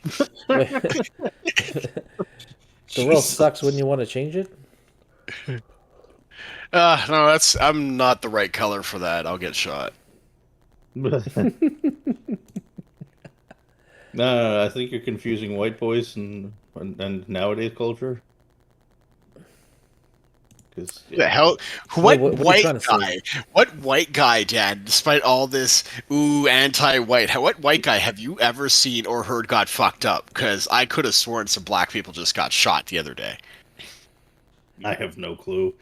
The world sucks when you want to change it. No, I'm not the right color for that. I'll get shot. No, I think you're confusing white boys and nowadays culture. Because The hell? Wait, What what are you trying white to say? guy? What white guy, Dad? Despite all this anti-white, what white guy have you ever seen or heard got fucked up? Because I could have sworn some black people just got shot the other day. I have no clue.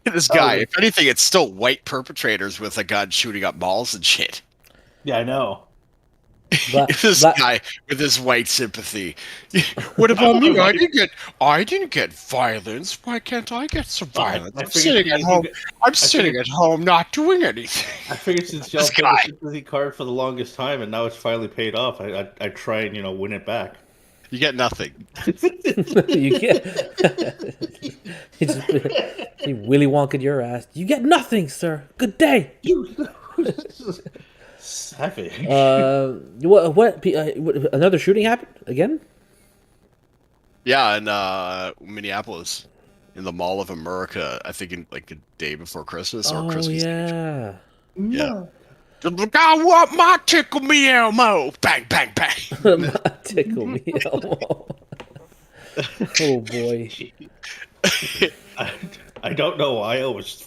This guy, if anything, it's still white perpetrators with a gun shooting up malls and shit. Yeah, I know. This guy with his white sympathy. What about me? I didn't get violence. Why can't I get some violence? I'm sitting at home. I'm sitting at home not doing anything. I figured since y'all played the sympathy card for the longest time and now it's finally paid off, I try and win it back. You get nothing. You get he Willy Wonka your ass. You get nothing, sir. Good day. Savage. What? Another shooting happened again? Yeah, in Minneapolis, in the Mall of America. I think in like the day before Christmas or Christmas. Yeah. Yeah. I want my Tickle Me Elmo. Bang, bang, bang. My Tickle Me Elmo. Oh boy. I don't know why I was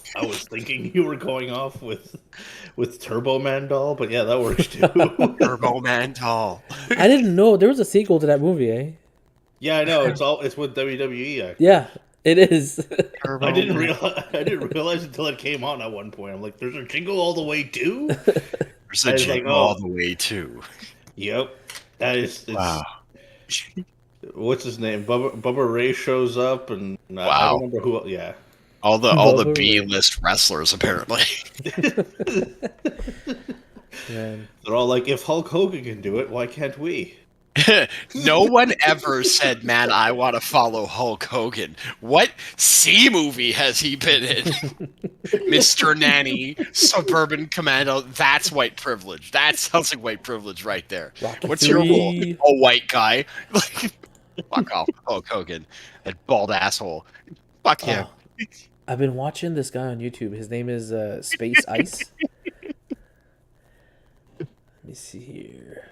thinking you were going off with Turbo Man doll, but yeah, that works too. Turbo Man doll. I didn't know there was a sequel to that movie, eh? Yeah, I know. It's with WWE. Actually. Yeah, it is. I didn't realize until it came on at one point. I'm like, "There's a Jingle All the Way too." There's a Jingle All the Way too. Yep, that is. Wow. What's his name? Bubba Ray shows up, and I don't remember who. Yeah, all the B-list wrestlers apparently. Man. They're all like, "If Hulk Hogan can do it, why can't we?" No one ever said, "Man, I want to follow Hulk Hogan." What C movie has he been in? Mr. Nanny, Suburban Commando. That's white privilege. That sounds like white privilege right there. Rocky What's 3. your rule? A white guy. Fuck off, Hulk Hogan. That bald asshole. Fuck him. I've been watching this guy on YouTube. His name is Space Ice. Let me see here.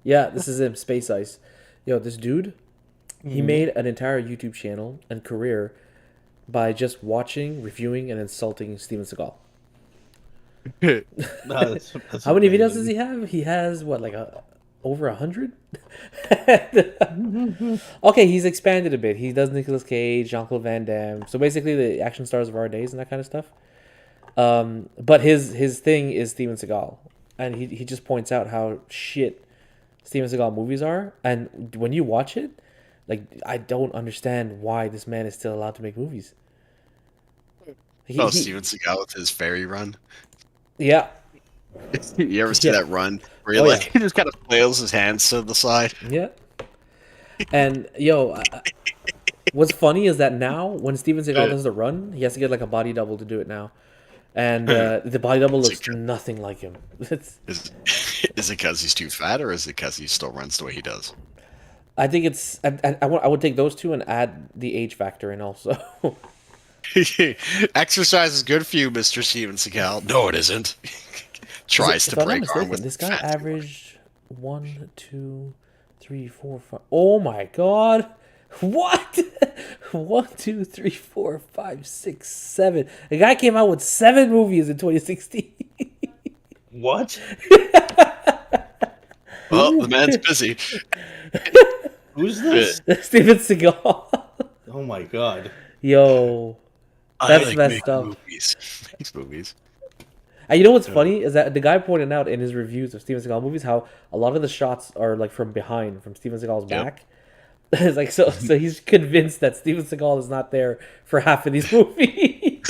Yeah, this is him, Space Ice. Yo, this dude, he made an entire YouTube channel and career by just watching, reviewing, and insulting Steven Seagal. That's How many videos does he have? He has, what, like over 100? Okay, he's expanded a bit. He does Nicolas Cage, Jean-Claude Van Damme. So basically the action stars of our days and that kind of stuff. But his thing is Steven Seagal. And he just points out how shit Steven Seagal movies are, and when you watch it, like, I don't understand why this man is still allowed to make movies. Steven Seagal with his fairy run. Yeah. You ever see that run where he just kind of flails his hands to the side? Yeah. And yo, what's funny is that now when Steven Seagal does the run, he has to get like a body double to do it now. And the body double looks nothing like him. Is it because he's too fat, or is it because he still runs the way he does? I think it's. I would take those two and add the age factor in also. Exercise is good for you, Mr. Steven Seagal. No, it isn't. Tries to break arm with this guy averaged 1, 2, 3, 4, 5. Oh my god! What? 1, 2, 3, 4, 5, 6, 7. The guy came out with 7 movies in 2016. What? Well, the man's busy. Who's this? Steven Seagal. Oh my god. Yo. That's messed up. Makes movies. And you know what's funny is that the guy pointed out in his reviews of Steven Seagal movies how a lot of the shots are like from behind, from Steven Seagal's back. It's like so he's convinced that Steven Seagal is not there for half of these movies.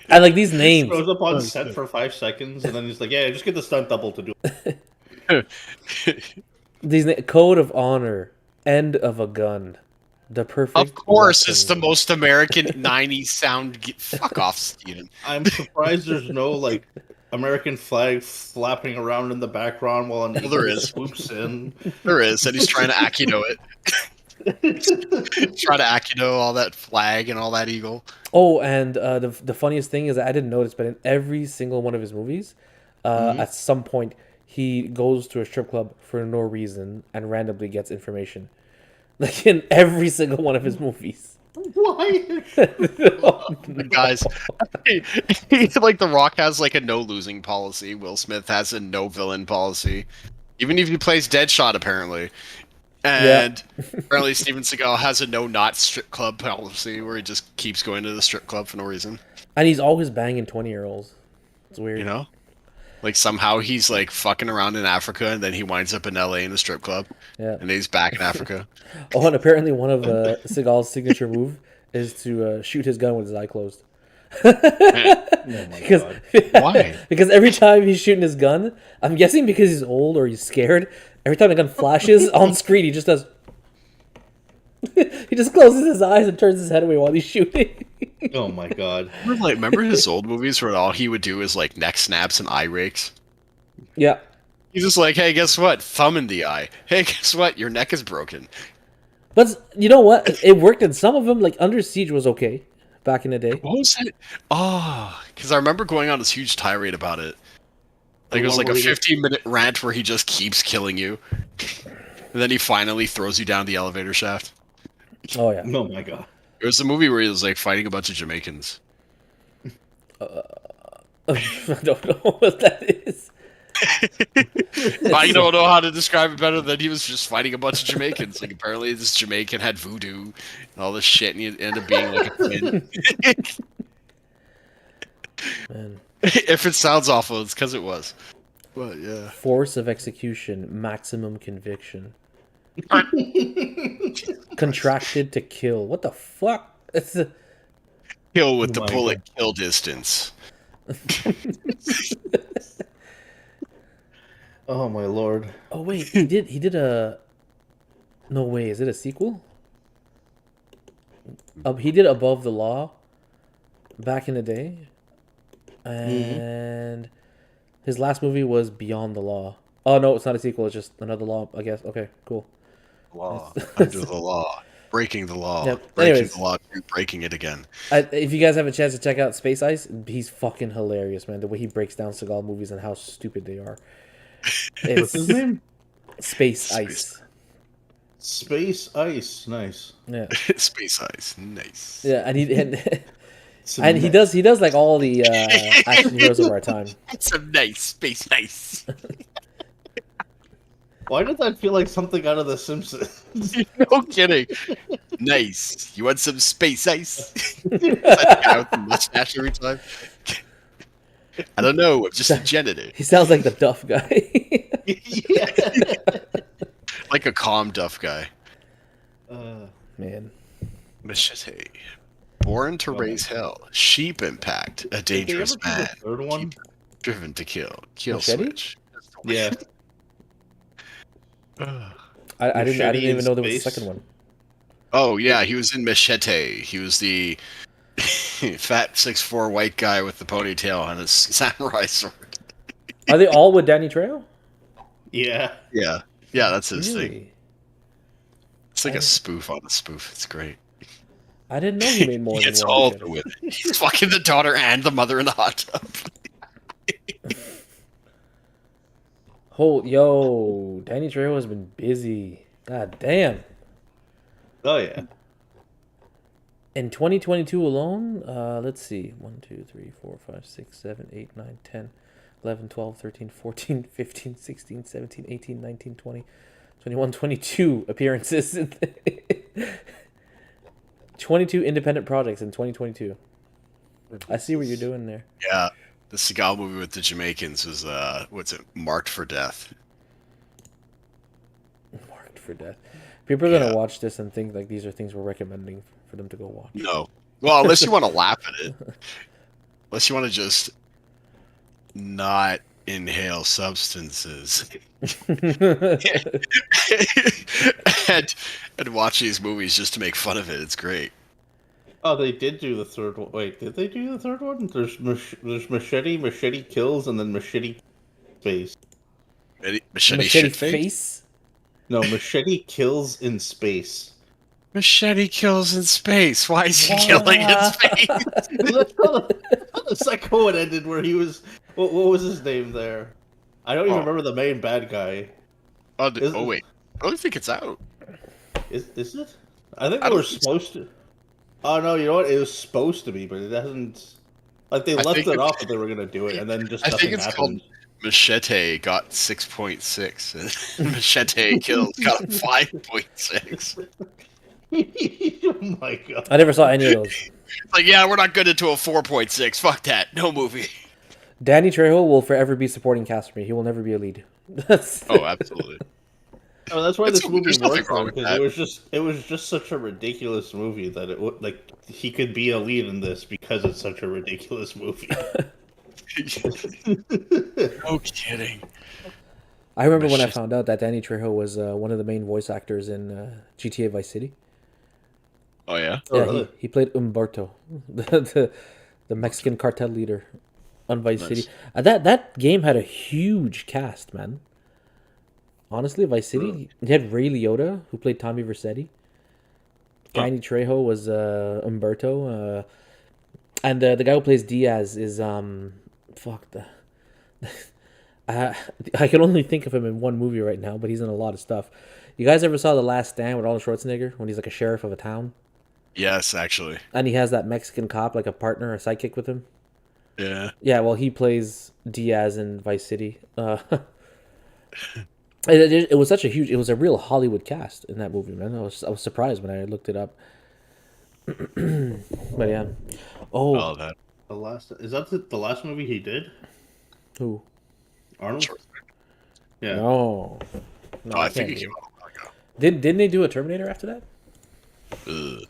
I like these names. He shows up on set for 5 seconds and then he's like, "Yeah, just get the stunt double to do it." These Code of Honor, End of a Gun, The Perfect. Of course, it's the most American '90s sound. Fuck off, Steven. I'm surprised there's no like American flag flapping around in the background while an Well, there eagle is. swoops in. There is, and he's trying to Akido it. Try to Akido all that flag and all that eagle. Oh, and the funniest thing is that I didn't notice, but in every single one of his movies, at some point he goes to a strip club for no reason and randomly gets information. Like in every single one of his movies. Why? Guys, like The Rock has like a no losing policy. Will Smith has a no villain policy. Even if he plays Deadshot, apparently. And apparently Steven Seagal has a no not strip club policy where he just keeps going to the strip club for no reason. And he's always banging 20-year-olds. It's weird. You know? Like somehow he's like fucking around in Africa and then he winds up in LA in a strip club. Yeah. And he's back in Africa. Oh, and apparently one of Seagal's signature move is to shoot his gun with his eye closed. Oh my Because, god. Why? because every time he's shooting his gun, I'm guessing because he's old or he's scared, every time the gun flashes on screen, he just does. He just closes his eyes and turns his head away while he's shooting. Oh my god. Remember his old movies where all he would do is like neck snaps and eye rakes? Yeah. He's just like, hey, guess what? Thumb in the eye. Hey, guess what? Your neck is broken. But you know what? It worked in some of them. Like Under Siege was okay back in the day. What was that? Oh, because I remember going on this huge tirade about it. Like it was like a Where he 15-minute rant where he just keeps killing you. And then he finally throws you down the elevator shaft. Oh yeah. Oh my god. It was a movie where he was like fighting a bunch of Jamaicans. I don't know what that is. I don't know how to describe it better than he was just fighting a bunch of Jamaicans. Like apparently this Jamaican had voodoo and all this shit, and he ended up being like a twin. Man. If it sounds awful, it's because it was. But yeah. Force of execution, maximum conviction. Contracted to kill. What the fuck? It's a... Kill with Oh the my bullet kill distance. Oh my lord. Oh wait, he did a. No way, is it a sequel? He did Above the Law back in the day. And his last movie was Beyond the Law. Oh no, it's not a sequel, it's just another law, I guess. Okay, cool. Law. Under the law. Breaking the law. Yep. Breaking Anyways. the law. Breaking it again. If you guys have a chance to check out Space Ice, he's fucking hilarious, man. The way he breaks down Seagal movies and how stupid they are. What's his name? Space Ice. Space Ice. Nice. Yeah, Space Ice. Nice. yeah, and he Some and he does like all the action heroes of our time. Some nice space ice. Why did that feel like something out of The Simpsons? No kidding. Nice. You want some space ice? Is that the guy with the mustache every time? I don't know. I'm just a janitor. He sounds like the Duff guy. Yeah. Like a calm duff guy. Man, Machete. Born to raise hell. Sheep impact. A Did they dangerous ever do man. the third one? Driven to kill. Kill Machete? switch. Yeah. I didn't Machete even in know there was a space? second one. Oh yeah, he was in Machete. He was the fat 6'4" white guy with the ponytail and his samurai sword. Are they all with Danny Trejo? Yeah. Yeah, yeah, that's his thing. Really? It's like a spoof on a spoof. It's great. I didn't know he made more He than gets one. all Machete. the women. He's fucking the daughter and the mother in the hot tub. Oh, yo, Danny Trejo has been busy. God damn. Oh yeah. In 2022 alone, let's see. 1, 2, 3, 4, 5, 6, 7, 8, 9, 10, 11, 12, 13, 14, 15, 16, 17, 18, 19, 20, 21, 22 appearances. 22 independent projects in 2022. I see what you're doing there. Yeah, the Seagal movie with the Jamaicans was what's it? Marked for Death. Marked for death. People are going Yeah. to watch this and think like these are things we're recommending for them to go watch. No, well, unless you want to laugh at it. Unless you want to just not inhale substances and watch these movies just to make fun of it. It's great. Oh, they did do the third one. Wait, did they do the third one? There's Machete Kills, and then Machete Space. Machete Machete shit face. face. No, Machete Kills in Space. Machete kills in space. Why is he killing in space? That's how the second one ended, where he was. What was his name there? I don't even remember the main bad guy. Oh wait, I don't think it's out. Is it? I think I they were don't think supposed to. Oh no, you know what? It was supposed to be, but it hasn't. Like they I left think it off that they were gonna do it, and then just I think nothing it's happened. Machete got 6.6. And Machete kills got 5.6. Oh my god! I never saw any of those. It's like, yeah, we're not good into a 4.6. Fuck that. No movie. Danny Trejo will forever be supporting cast for me. He will never be a lead. That's Oh, absolutely. Oh, that's why this movie There's nothing worked for wrong him, with because that. it was just such a ridiculous movie that it would like he could be a lead in this because it's such a ridiculous movie. No kidding. I remember when I found out that Danny Trejo was one of the main voice actors in GTA Vice City. Oh yeah. Oh, Yeah, really? he played Umberto, the Mexican cartel leader on Vice Nice. City. That game had a huge cast, man. Honestly, Vice City, he had Ray Liotta, who played Tommy Vercetti. Danny Trejo was Umberto, and the guy who plays Diaz is fuck the. I can only think of him in one movie right now, but he's in a lot of stuff. You guys ever saw The Last Stand with Arnold Schwarzenegger when he's like a sheriff of a town? Yes, actually. And he has that Mexican cop, like a partner, a sidekick with him. Yeah. Yeah, well, he plays Diaz in Vice City. It was such a huge. It was a real Hollywood cast in that movie, man. I was surprised when I looked it up. But yeah. Oh, All that. The last is that the last movie he did? who? Arnold? Sure. Yeah. No. No, Oh, I can't think it be. came out a while ago. Didn't they do a Terminator after that? Ugh.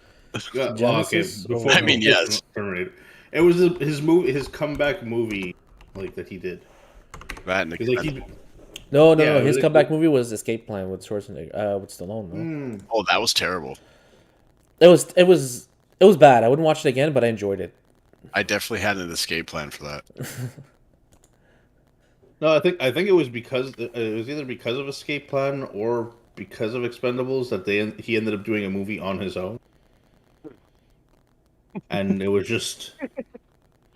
Yeah, well, Genesis? okay. I mean, yes. Terminator. It was his comeback movie, like that he did. That and 'Cause, like, he, No. Yeah, His really comeback cool. movie was Escape Plan with Schwarzenegger, with Stallone. No? oh, that was terrible. It was bad. I wouldn't watch it again, but I enjoyed it. I definitely had an escape plan for that. no, I think it was because it was either because of Escape Plan or because of Expendables that he ended up doing a movie on his own, and it was just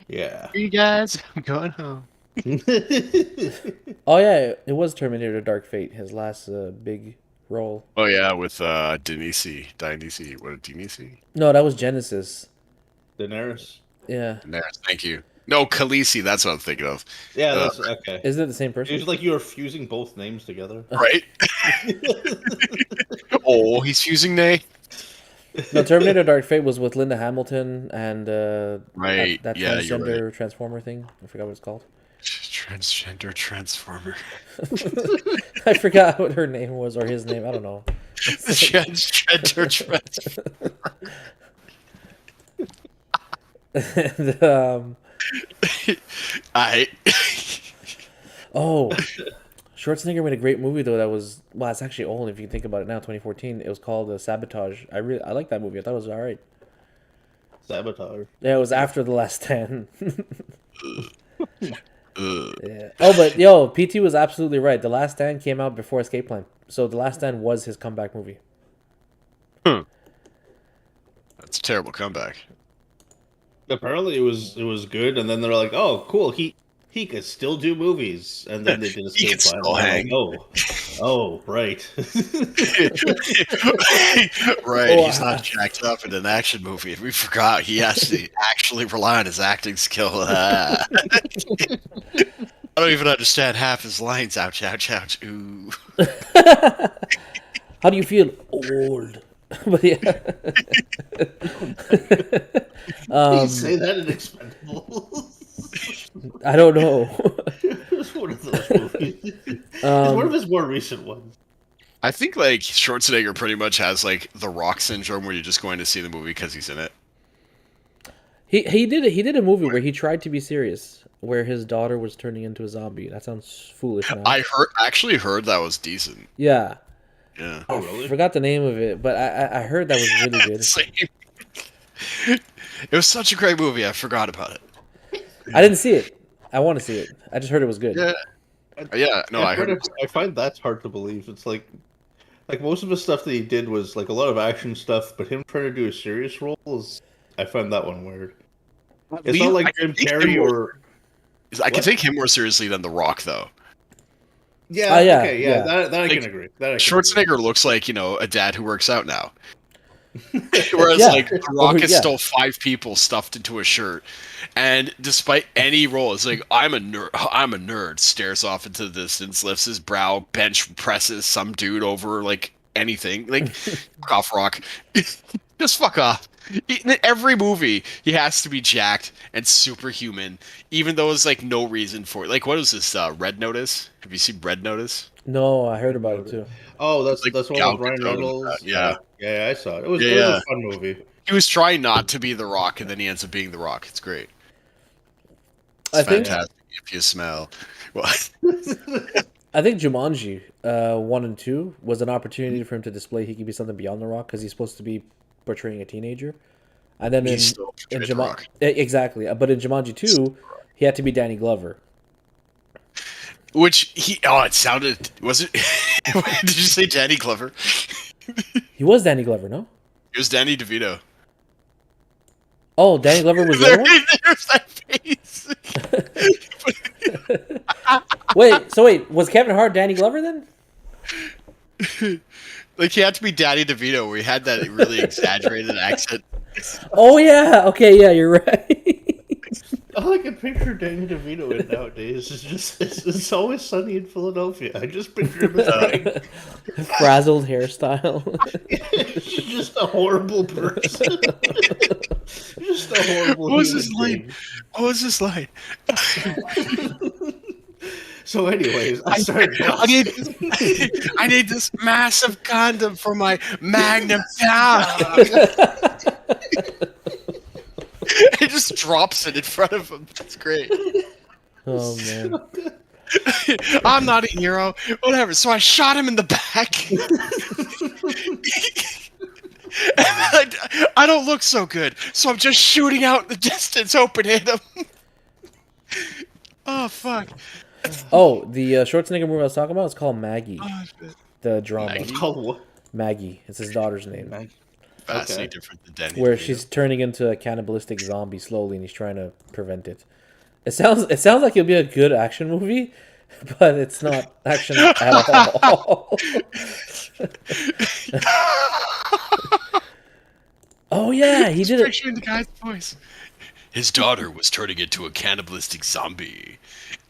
yeah. You guys, I'm going home. Oh yeah, it was Terminator: Dark Fate, his last big role. Oh yeah, with Denise. What Denise? No, that was Genesis. Daenerys. Yeah, Daenerys, thank you. No, Khaleesi, that's what I'm thinking of. Yeah, that's okay. isn't it the same It person? was like you were fusing both names together. Right? Oh, he's fusing Nay? No, Terminator: Dark Fate was with Linda Hamilton and Right, that yeah, you're transgender transformer thing. I forgot what it's called. Transgender transformer. I forgot what her name was or his name. I don't know. Transgender transformer. And, I. oh, Schwarzenegger made a great movie though. That was it's actually old if you think about it now. 2014. It was called Sabotage. I like that movie. I thought it was all right. Sabotage. Yeah, it was after The Last Stand. Yeah. Oh, but yo, PT was absolutely right. The Last Stand came out before Escape Plan, so The Last Stand was his comeback movie. That's a terrible comeback. Apparently, it was good, and then they're like, "Oh, cool, he could still do movies," and then they did He Escape can Plan. still and they're hang. like, oh, right. Right, he's not jacked up in an action movie. We forgot he has to actually rely on his acting skill. I don't even understand half his lines. Ouch, ouch, ouch. Ooh. How do you feel? Old. But yeah. Did he say that in Expendables? I don't know. It's one of those movies. It's one of his more recent ones. I think like Schwarzenegger pretty much has like the Rock syndrome, where you're just going to see the movie because he's in it. He did a movie where he tried to be serious, where his daughter was turning into a zombie. That sounds foolish now. I actually heard that was decent. Yeah. Yeah. Oh, I really? forgot the name of it, but I heard that was really good. Same. It was such a great movie. I forgot about it. I didn't see it. I want to see it. I just heard it was good. Yeah, yeah. No, I heard. I find that's hard to believe. It's like most of the stuff that he did was like a lot of action stuff, but him trying to do a serious role is I find that one weird. It's not like Jim Carrey or I can take him more seriously than The Rock, though. yeah, yeah, okay, yeah. That I Like, can agree. That I can agree. Schwarzenegger looks like a dad who works out now. Whereas Yeah. like The Rock is Yeah. still 5 people stuffed into a shirt, and despite any role, it's like I'm a nerd. Stares off into the distance, lifts his brow, bench presses some dude over like anything. Like off, Rock, just fuck off. In every movie, he has to be jacked and superhuman, even though there's like no reason for it. Like, what is this? Red Notice? Have you seen Red Notice? No, I heard about it too. Oh, that's Like one Gal with Ryan Gadot and Reynolds. that, yeah. Yeah, I saw it. It was Yeah. a fun movie. He was trying not to be The Rock, and then he ends up being The Rock. It's great. It's I think- fantastic if you smell. Well, I think Jumanji 1 and 2 was an opportunity for him to display he could be something beyond The Rock because he's supposed to be portraying a teenager. And then He's still in portrayed The Rock. exactly, but in Jumanji 2, he had to be Danny Glover. Which it sounded, was it? Did you say Danny Glover? He was Danny Glover, no? It was Danny DeVito. Oh, Danny Glover was the other one? There's that face. Wait, was Kevin Hart Danny Glover then? Like, he had to be Danny DeVito, where he had that really exaggerated accent. Oh yeah, okay, yeah, you're right. All I can picture Danny DeVito in nowadays is just it's always sunny in Philadelphia. I just picture him as like, Frazzled hairstyle. he's just a horrible person. Just a horrible. What was human his line? being. What was his line? So, anyways, I started. I need this massive condom for my Magnum PI. He just drops it in front of him. That's great. Oh man. I'm not a hero. Whatever. So I shot him in the back. I don't look so good, so I'm just shooting out in the distance, hoping to hit him. Oh, fuck. Oh, the Schwarzenegger movie I was talking about is called Maggie. Oh, shit. The drama. Maggie? It's called what? Maggie. It's his daughter's name. Vastly Okay. different than Danny. Where DeVito. she's turning into a cannibalistic zombie slowly, and he's trying to prevent it. It sounds like it'll be a good action movie, but it's not action at all. Oh yeah, he did it. Picturing the guy's voice. His daughter was turning into a cannibalistic zombie,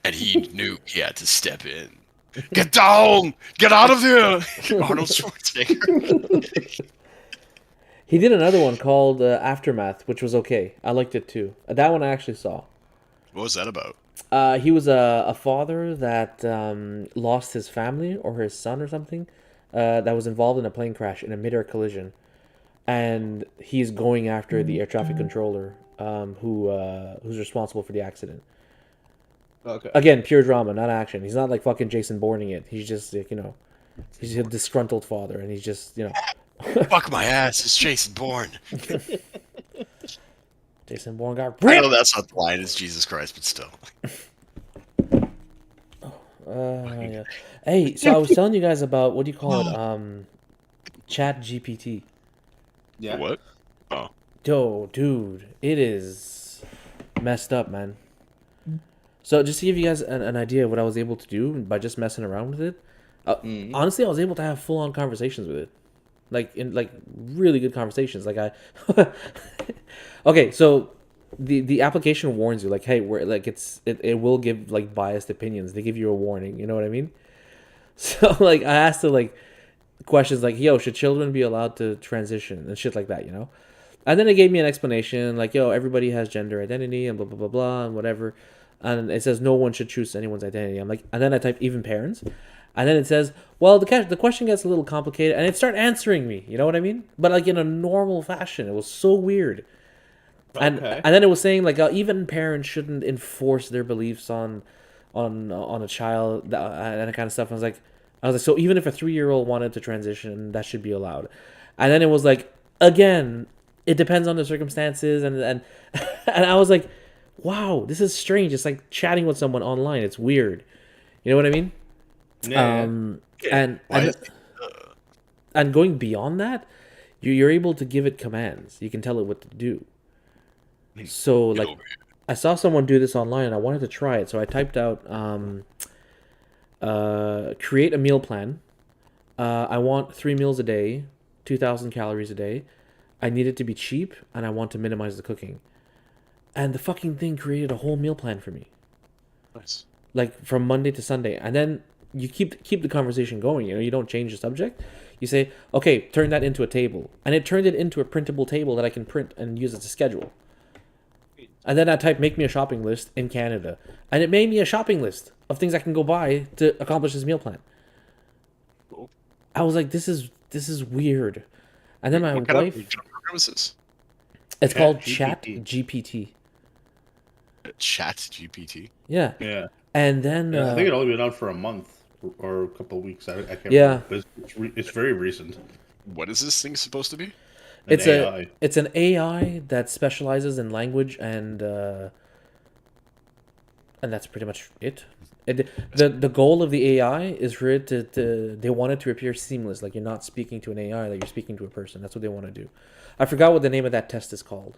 and he knew he had to step in. Get down! Get out of here! Arnold Schwarzenegger. He did another one called Aftermath, which was okay. I liked it too. That one I actually saw. What was that about? He was a father that lost his family or his son or something that was involved in a plane crash in a mid-air collision, and he's going after the air traffic controller who's responsible for the accident. Okay. Again, pure drama, not action. He's not like fucking Jason Bourning it. He's just like, he's a disgruntled father, and he's just Fuck my ass, it's Jason Bourne. Jason Bourne got I know ripped. that's not the line, it's Jesus Christ, but still. Yeah. Hey, so I was telling you guys about what do you call it? Chat GPT. Yeah. What? Oh. Yo, dude, it is messed up, man. So just to give you guys an idea of what I was able to do by just messing around with it, honestly, I was able to have full-on conversations with it, like really good conversations. Like okay, so the application warns you, like, hey, we're like it will give like biased opinions. They give you a warning. You know what I mean? So like I asked it like questions like, yo, should children be allowed to transition and shit like that, And then it gave me an explanation like, yo, everybody has gender identity and blah, blah, blah, blah, and whatever. And it says no one should choose anyone's identity. I'm like, and then I type even parents. And then it says, well, the question gets a little complicated. And it started answering me. You know what I mean? But like in a normal fashion. It was so weird. And Okay. and then it was saying like even parents shouldn't enforce their beliefs on a child and that kind of stuff. I was like, so even if a 3-year-old wanted to transition, that should be allowed. And then it was like, again, it depends on the circumstances, and and I was like, wow, this is strange. It's like chatting with someone online. It's weird. You know what I mean? Yeah. And Why and is- and going beyond that, you're able to give it commands. You can tell it what to do. So like, over I saw someone do this online, and I wanted to try it. So I typed out, create a meal plan. I want 3 meals a day, 2,000 calories a day. I need it to be cheap, and I want to minimize the cooking. And the fucking thing created a whole meal plan for me, Nice. like from Monday to Sunday. And then you keep the conversation going. You know, you don't change the subject. You say, okay, turn that into a table, and it turned it into a printable table that I can print and use as a schedule. And then I type, make me a shopping list in Canada, and it made me a shopping list of things I can go buy to accomplish this meal plan. Cool. I was like, this is weird. And then my What kind wife, of program is this? it's called Chat GPT. GPT. Chat GPT. Yeah. Yeah. And then I think it only been out for a month or a couple of weeks. I can't Yeah. remember. But it's very recent. What is this thing supposed to be? An AI. it's an AI that specializes in language, and that's pretty much it. The goal of the AI is for it to they want it to appear seamless, like you're not speaking to an AI, like you're speaking to a person. That's what they want to do. I forgot what the name of that test is called.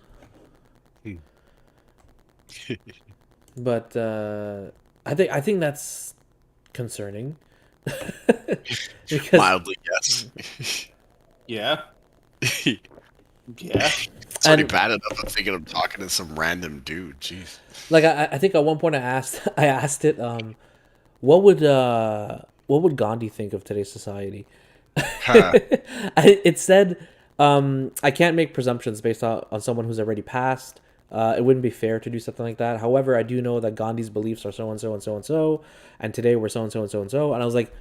But I think that's concerning. Because Mildly, yes. Yeah. It's Yeah. already And- bad enough. I'm thinking I'm talking to some random dude. Jeez. like I think at one point I asked it, what would Gandhi think of today's society? Huh. It said, I can't make presumptions based on someone who's already passed. It wouldn't be fair to do something like that. However, I do know that Gandhi's beliefs are so and so and so and so, and today we're so and so and so and so. And I was like,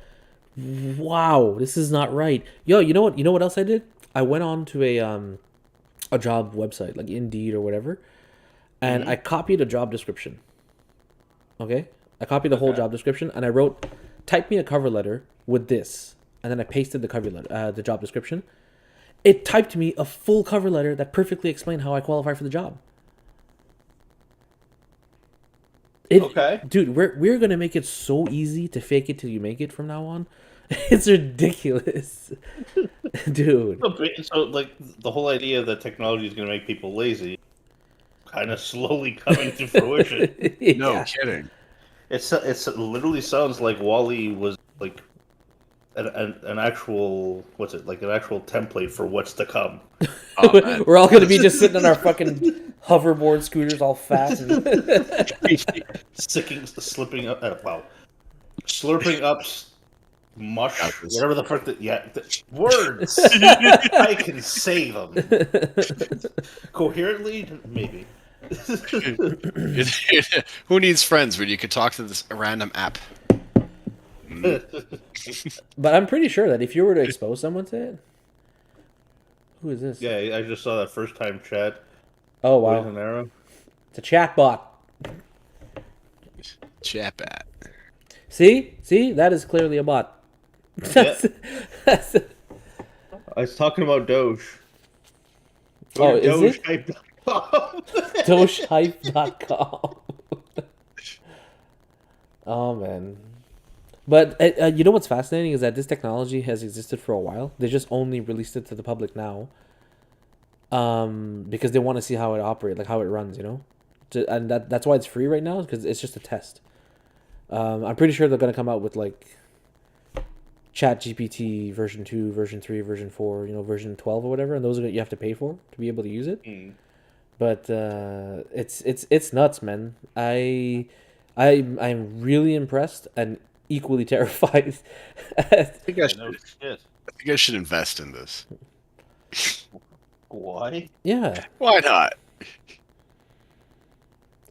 wow, this is not right. Yo, you know what? You know what else I did? I went on to a job website like Indeed or whatever, and I copied a job description. Okay, I copied the whole job description, and I wrote, type me a cover letter with this, and then I pasted the cover letter, the job description. It typed me a full cover letter that perfectly explained how I qualify for the job. Okay. Dude, we're gonna make it so easy to fake it till you make it from now on. It's ridiculous, dude. So, like, the whole idea that technology is going to make people lazy, kind of slowly coming to fruition. No Yeah. kidding. It literally sounds like Wally was like an actual an actual template for what's to come. Oh, man. We're all gonna be just sitting on our fucking hoverboard scooters, all fat. And... Slipping up. Slurping up mush, Got this. whatever the fuck. Words. I can say them coherently, maybe. Who needs friends when you could talk to this random app? But I'm pretty sure that if you were to expose someone to it, who is this? Yeah, I just saw that first time chat. Oh Boys wow, and Arrow. it's a chatbot. Chat. See, that is clearly a bot. That's- I was talking about Doge. Oh, is it? Doge-hype.com. Dogehype.com. Oh man. But you know what's fascinating is that this technology has existed for a while. They just only released it to the public now. Because they want to see how it operates, like how it runs, you know? And that's why it's free right now, because it's just a test. I'm pretty sure they're going to come out with like Chat GPT version 2, version 3, version 4, version 12 or whatever, and those are what you have to pay for to be able to use it. But it's nuts, man. I'm really impressed and equally terrified. I think I should. No shit. I think I should invest in this. Why? Yeah, Why not?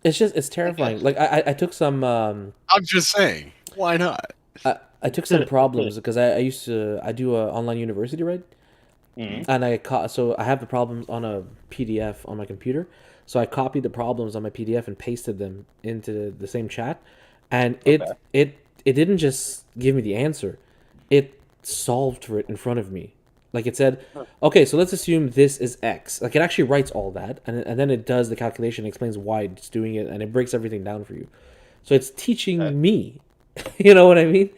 it's terrifying. Like I took some I'm just saying. Why not? I took some problems because I used to do a online university, right? And so I have the problems on a PDF on my computer. So I copied the problems on my PDF and pasted them into the same chat, and it didn't just give me the answer, it solved for it in front of me. Like it said, okay, so let's assume this is X. Like it actually writes all that, and then it does the calculation, explains why it's doing it, and it breaks everything down for you. So it's teaching me. You know what I mean?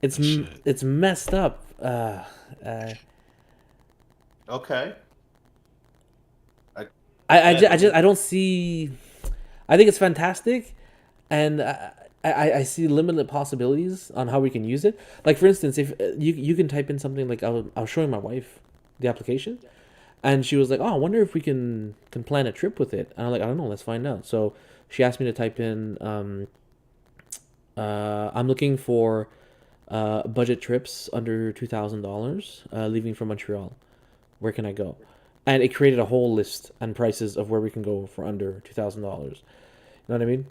It's messed up. Okay. I don't see. I think it's fantastic, and I see limited possibilities on how we can use it. Like for instance, if you can type in something like I was showing my wife the application, and she was like, "Oh, I wonder if we can plan a trip with it." And I'm like, "I don't know. Let's find out." So she asked me to type in, I'm looking for budget trips under $2,000, leaving from Montreal. Where can I go? And it created a whole list and prices of where we can go for under $2,000. You know what I mean?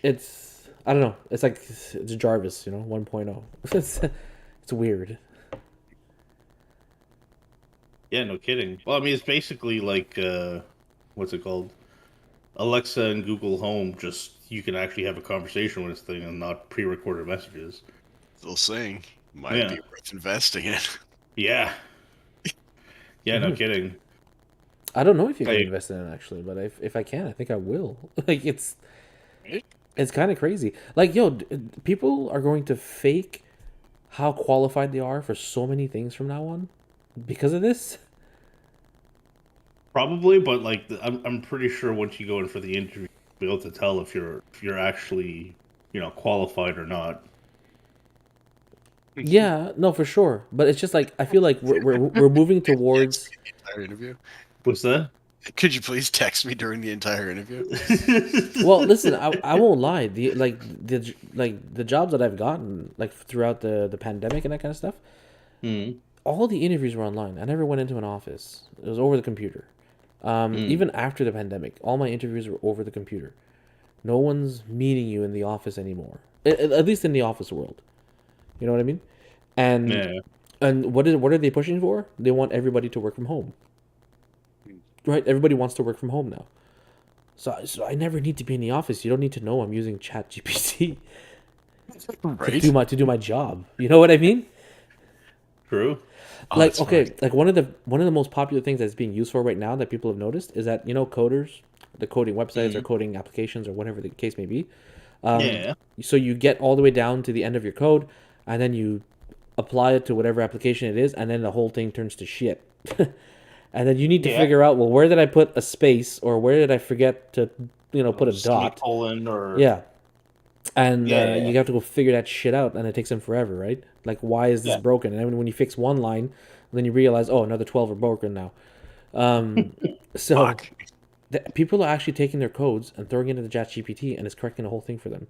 It's I don't know. It's like it's Jarvis, 1.0. It's weird. Yeah, no kidding. Well, I mean, it's basically like what's it called? Alexa and Google Home. Just you can actually have a conversation with this thing and not pre-recorded messages. Still saying, might be worth investing in. Yeah. Yeah, no kidding. I don't know if you can invest in it actually, but if I can, I think I will. Like it's kind of crazy. Like people are going to fake how qualified they are for so many things from now on because of this. Probably, but like I'm pretty sure once you go in for the interview, you'll be able to tell if you're actually qualified or not. Yeah, no, for sure. But it's just like I feel like we're moving towards the entire interview. What's that? Could you please text me during the entire interview? Well, listen, I won't lie. The jobs that I've gotten like throughout the pandemic and that kind of stuff, all the interviews were online. I never went into an office. It was over the computer. Even after the pandemic, all my interviews were over the computer. No one's meeting you in the office anymore. At least in the office world. You know what I mean? And what are they pushing for? They want everybody to work from home. Right? Everybody wants to work from home now. So I never need to be in the office. You don't need to know I'm using ChatGPT Right? to do my job. You know what I mean? True. Like okay, like one of the most popular things that's being used for right now that people have noticed is that coders, the coding websites or coding applications or whatever the case may be. So you get all the way down to the end of your code, and then you apply it to whatever application it is, and then the whole thing turns to shit. And then you need to figure out, well, where did I put a space, or where did I forget to, put a dot? Semicolon or And you have to go figure that shit out, and it takes them forever, right? Like, why is this broken? And then when you fix one line, then you realize, oh, another 12 are broken now. So people are actually taking their codes and throwing it into ChatGPT, and it's correcting the whole thing for them.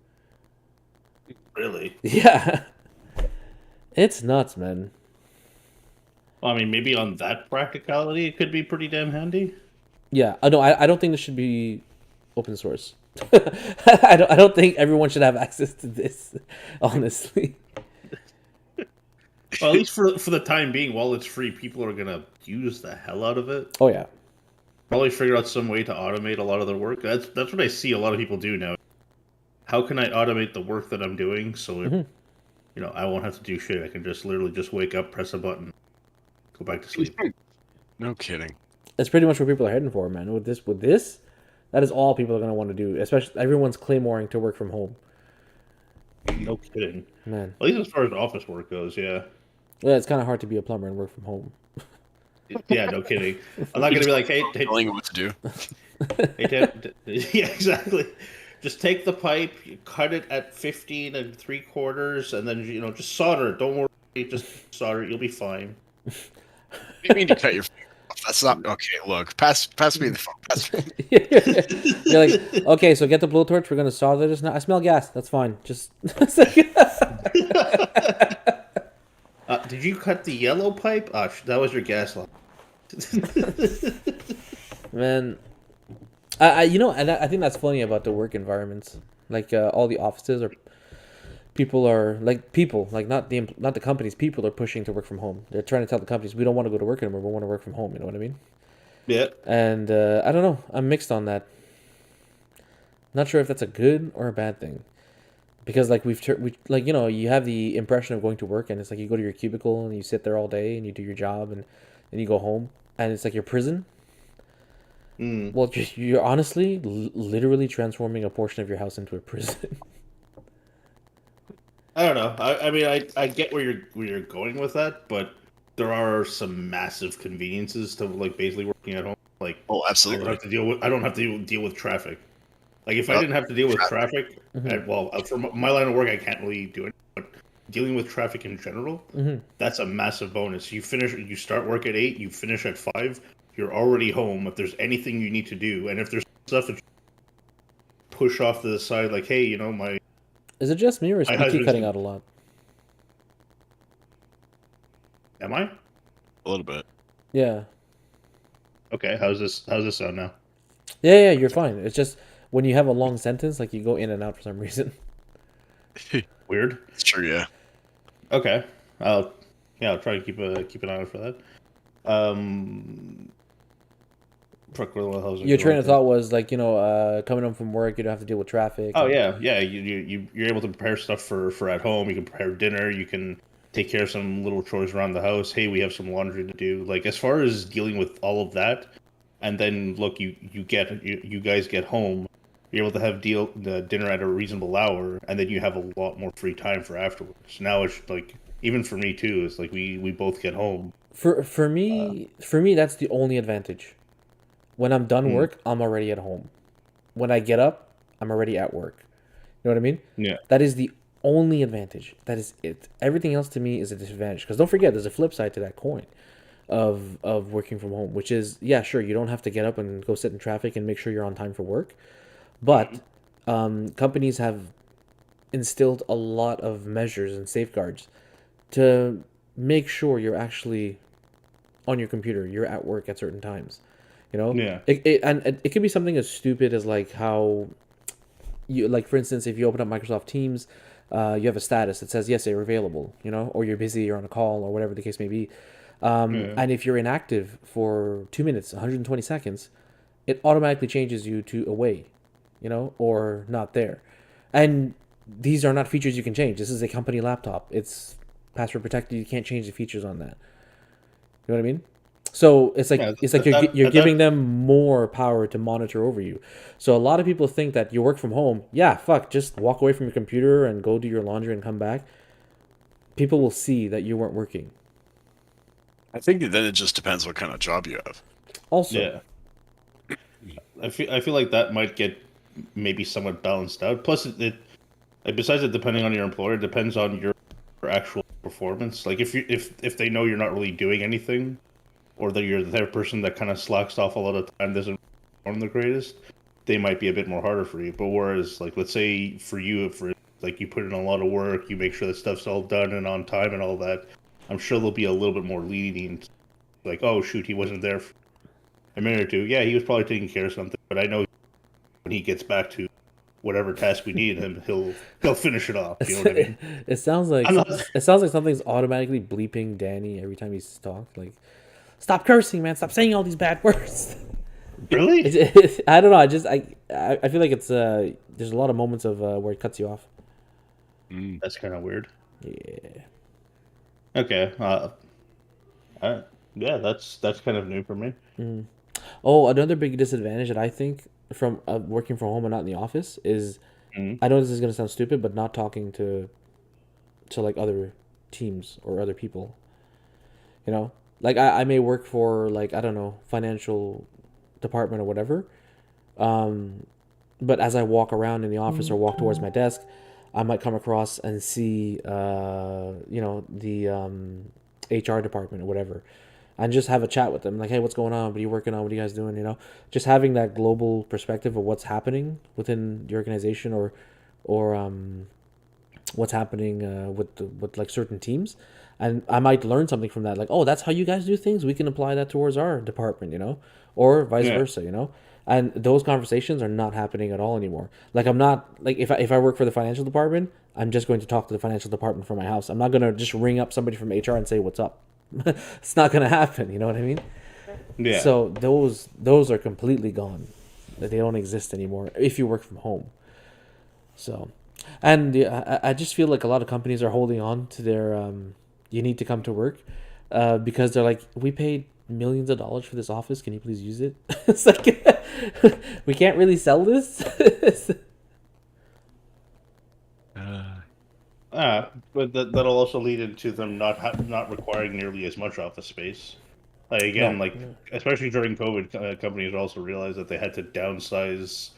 Really? Yeah. It's nuts, man. Well, I mean, maybe on that practicality, it could be pretty damn handy. Yeah, no, I don't think this should be open source. I don't think everyone should have access to this, honestly. Well, at least for the time being, while it's free, people are gonna use the hell out of it. Oh yeah. Probably figure out some way to automate a lot of their work. That's what I see a lot of people do now. How can I automate the work that I'm doing so I won't have to do shit. I can just literally just wake up, press a button, go back to sleep. No kidding. That's pretty much what people are heading for, man. With this, that is all people are going to want to do. Especially everyone's claymoring to work from home. No kidding, man. At least as far as office work goes, yeah. Yeah, it's kind of hard to be a plumber and work from home. Yeah, no kidding. I'm not going to be like, hey, telling what to do. Yeah, exactly. Just take the pipe, you cut it at 15 3/4, and then just solder it. Don't worry, just solder it. You'll be fine. You mean to cut your finger off? That's not okay. Look, pass me the phone. Pass me. You're like, okay, so get the blowtorch. We're gonna solder this now. I smell gas. That's fine. Just. Did you cut the yellow pipe? That was your gas line. Man, I think that's funny about the work environments. Like all the offices or people like not the companies. People are pushing to work from home. They're trying to tell the companies we don't want to go to work anymore. We want to work from home. You know what I mean? Yeah. And I don't know. I'm mixed on that. Not sure if that's a good or a bad thing. because like we like, you know, you have the impression of going to work, and it's like you go to your cubicle and you sit there all day and you do your job, and then you go home, and it's like your prison. Mm. Well, you're honestly literally transforming a portion of your house into a prison. I don't know. I mean, I get where you're going with that, but there are some massive conveniences to like basically working at home. Like, Oh, I absolutely. don't have to deal with traffic. Like, if I Well, didn't have to deal with traffic. traffic, Hmm. for my line of work, I can't really do it. But dealing with traffic in general, Hmm. that's a massive bonus. You start work at 8, you finish at 5. You're already home. If there's anything you need to do, and if there's stuff that you push off to the side, like, hey, you know, Is it just me, or is my PT husband's. cutting out a lot? Am I? A little bit. Yeah. Okay. How's this sound now? Yeah, you're fine. It's just when you have a long sentence, like you go in and out for some reason. Weird. It's true, yeah. Okay. I'll try to keep an eye out for that. Fuck, what the hell was I Your going train of with thought was like, you know, coming home from work, you don't have to deal with traffic. Oh and- yeah. You're able to prepare stuff for at home. You can prepare dinner. You can take care of some little chores around the house. Hey, we have some laundry to do. Like, as far as dealing with all of that, and then look, you guys get home. You're able to have the dinner at a reasonable hour, and then you have a lot more free time for afterwards. Now it's like, even for me too. It's like we both get home. For me, that's the only advantage. When I'm done Hmm. work, I'm already at home. When I get up, I'm already at work. You know what I mean? Yeah. That is the only advantage. That is it. Everything else to me is a disadvantage. Because don't forget, there's a flip side to that coin of working from home, which is, yeah, sure, you don't have to get up and go sit in traffic and make sure you're on time for work, but companies have instilled a lot of measures and safeguards to make sure you're actually on your computer, you're at work at certain times. You know, Yeah. it could be something as stupid as like how you, like, for instance, if you open up Microsoft Teams, you have a status that says yes, you're available, you know, or you're busy, you're on a call, or whatever the case may be. Yeah. And if you're inactive for 2 minutes, 120 seconds, it automatically changes you to away, you know, or not there. And these are not features you can change. This is a company laptop. It's password protected. You can't change the features on that. You know what I mean? So Yeah. it's like you're giving them more power to monitor over you. So a lot of people think that you work from home. Yeah, fuck, just walk away from your computer and go do your laundry and come back. People will see that you weren't working. I think then it just depends what kind of job you have. Also, Yeah. I feel like that might get maybe somewhat balanced out. Plus, like, besides it depending on your employer, it depends on your actual performance. Like, if they know you're not really doing anything, or that you're the type of person that kind of slacks off a lot of time, doesn't perform the greatest, they might be a bit more harder for you. But whereas, like, let's say for you, for like you put in a lot of work, you make sure that stuff's all done and on time and all that, I'm sure they'll be a little bit more lenient. Like, oh shoot, he wasn't there for a minute or two. Yeah, he was probably taking care of something, but I know when he gets back to whatever task we need him, he'll finish it off. You know what I mean? it sounds like I'm not. something's automatically bleeping Danny every time he's talked. Like, stop cursing, man! Stop saying all these bad words. Really? I don't know. I feel like it's there's a lot of moments of where it cuts you off. That's kind of weird. Yeah. Okay. Yeah, that's kind of new for me. Oh, another big disadvantage that I think from working from home and not in the office is, Mhm. I know this is gonna sound stupid, but not talking to like other teams or other people. You know, like I may work for, like, I don't know, financial department or whatever, but as I walk around in the office or walk towards my desk, I might come across and see, you know, the HR department or whatever, and just have a chat with them. Like, hey, what's going on? What are you working on? What are you guys doing? You know, just having that global perspective of what's happening within the organization, or what's happening with like certain teams, and I might learn something from that. Like, oh, that's how you guys do things. We can apply that towards our department, you know, or vice Yeah. versa, you know. And those conversations are not happening at all anymore. Like, I'm not like, if I work for the financial department, I'm just going to talk to the financial department from my house. I'm not gonna just ring up somebody from HR and say what's up. It's not gonna happen. You know what I mean? Yeah. So those are completely gone. That they don't exist anymore if you work from home. So And I just feel like a lot of companies are holding on to their you need to come to work because they're like, we paid millions of dollars for this office. Can you please use it? It's like we can't really sell this. But that'll also lead into them not requiring nearly as much office space. Like again, No. like especially during COVID, companies also realized that they had to downsize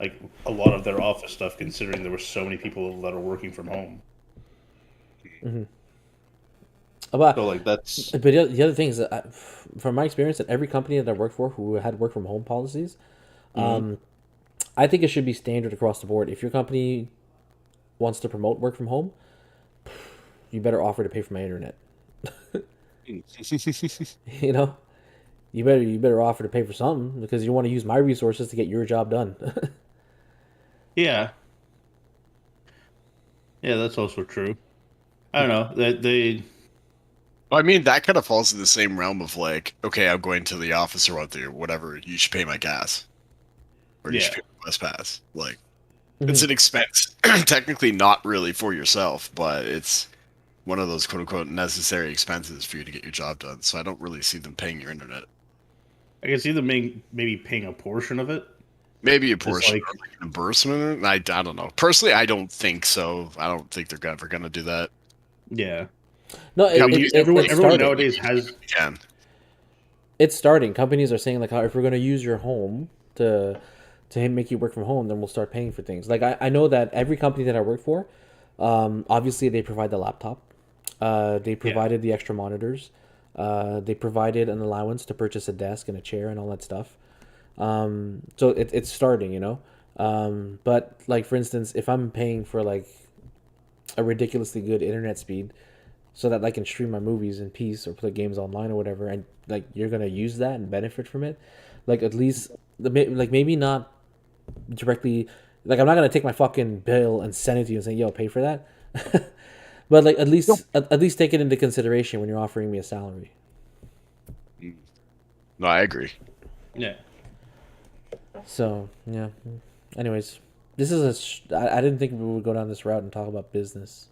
like a lot of their office stuff, considering there were so many people that are working from home. But So like that's the other thing is that from my experience at every company that I worked for who had work from home policies, I think it should be standard across the board. If your company wants to promote work from home, you better offer to pay for my internet. You know, you better offer to pay for something because you want to use my resources to get your job done. yeah, yeah, that's also true. I don't know that they I mean, that kind of falls in the same realm of like, okay, I'm going to the office or whatever. You should pay my gas, or you should pay my bus pass. Like, it's an expense, technically not really for yourself, but it's one of those quote unquote necessary expenses for you to get your job done. So I don't really see them paying your internet. I can see them maybe paying a portion of it. Maybe a portion like- or like an reimbursement. I don't know. Personally, I don't think so. I don't think they're ever going to do that. Yeah, No, everyone it's starting. nowadays has. Can. It's starting. Companies are saying like, if we're going to use your home to make you work from home, then we'll start paying for things. Like I know that every company that I work for, obviously they provide the laptop, they provided the extra monitors, they provided an allowance to purchase a desk and a chair and all that stuff. So it's starting, you know. But like for instance, if I'm paying for like a ridiculously good internet speed so that I can stream my movies in peace or play games online or whatever, and like you're gonna use that and benefit from it, like at least like maybe not directly, like I'm not gonna take my fucking bill and send it to you and say, yo, pay for that. But like at least take it into consideration when you're offering me a salary. No, I agree. Yeah. So yeah. Anyways, this is I didn't think we would go down this route and talk about business.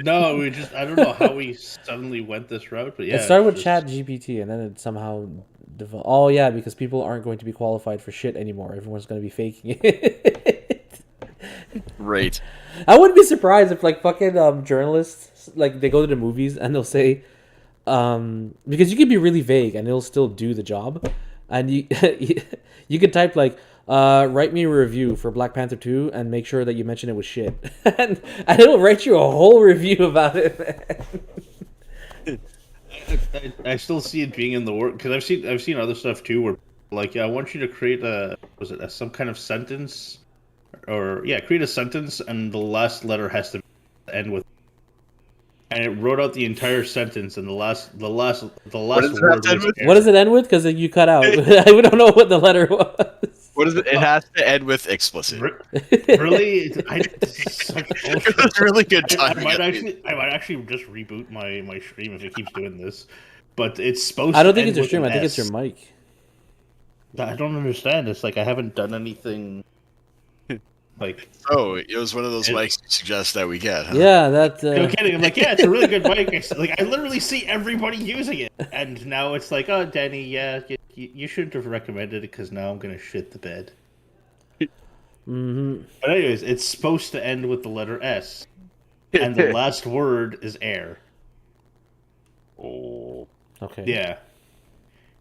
No, I don't know how we suddenly went this route, but yeah. It started with it's Chat GPT and then it somehow oh yeah, because people aren't going to be qualified for shit anymore. Everyone's going to be faking it. Right. I wouldn't be surprised if like fucking journalists like they go to the movies and they'll say because you can be really vague and it'll still do the job, and you you could type like write me a review for Black Panther 2 and make sure that you mention it was shit, and it'll write you a whole review about it, man. I still see it being in the work because I've seen other stuff too where like I want you to create some kind of sentence or create a sentence and the last letter has to end with, and it wrote out the entire sentence and the last word was What does it end with? Because you cut out. We don't know what the letter was. What is it? It has to end with explicit. Really? It's really good I timing. might actually just reboot my stream if it keeps doing this. But it's supposed I don't to think it's end your with stream. an I think it's S. your mic. I don't understand. It's like I haven't done anything. Like, Oh, it was one of those mics you suggest that we get, huh? Yeah, that. no kidding. I'm like, yeah, it's a really good mic. I literally see everybody using it, and now it's like, oh, Danny, yeah, you shouldn't have recommended it because now I'm gonna shit the bed. Mm-hmm. But anyways, it's supposed to end with the letter S, and the last word is air. Oh. Okay. Yeah.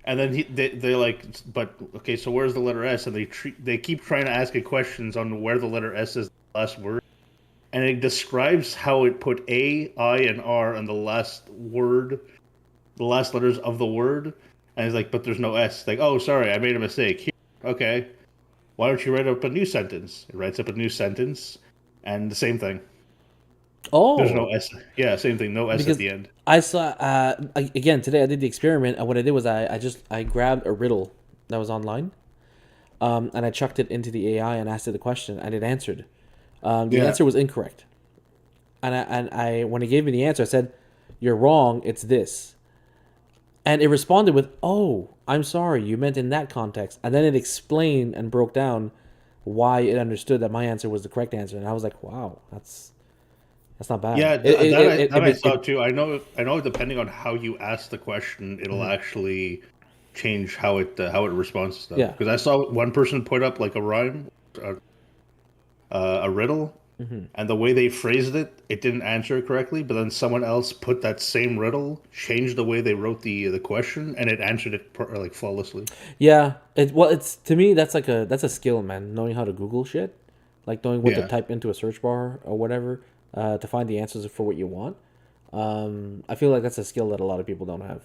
And then they're like, but okay, so where's the letter S? And they keep trying to ask it questions on where the letter S is the last word, and it describes how it put A, I, and R on the last word, the last letters of the word, and it's like, but there's no S. Like, oh, sorry, I made a mistake. Here, okay, why don't you write up a new sentence? It writes up a new sentence, and the same thing. Oh. There's no S. Yeah, same thing. No S Because at the end. I saw again today. I did the experiment, and what I did was I grabbed a riddle that was online, and I chucked it into the AI and asked it the question, and it answered. The answer was incorrect, and I when it gave me the answer, I said, "You're wrong. It's this," and it responded with, "Oh, I'm sorry. You meant in that context," and then it explained and broke down why it understood that my answer was the correct answer, and I was like, wow, that's not bad. Yeah, It- I it- saw too. I know. Depending on how you ask the question, it'll actually change how it responds to stuff. Yeah. Because I saw one person put up like a rhyme, a riddle, and the way they phrased it, it didn't answer it correctly. But then someone else put that same riddle, changed the way they wrote the question, and it answered it like flawlessly. Yeah, it's to me that's that's a skill, man. Knowing how to Google shit, like knowing what to Yeah. type into a search bar or whatever to find the answers for what you want. I feel like that's a skill that a lot of people don't have.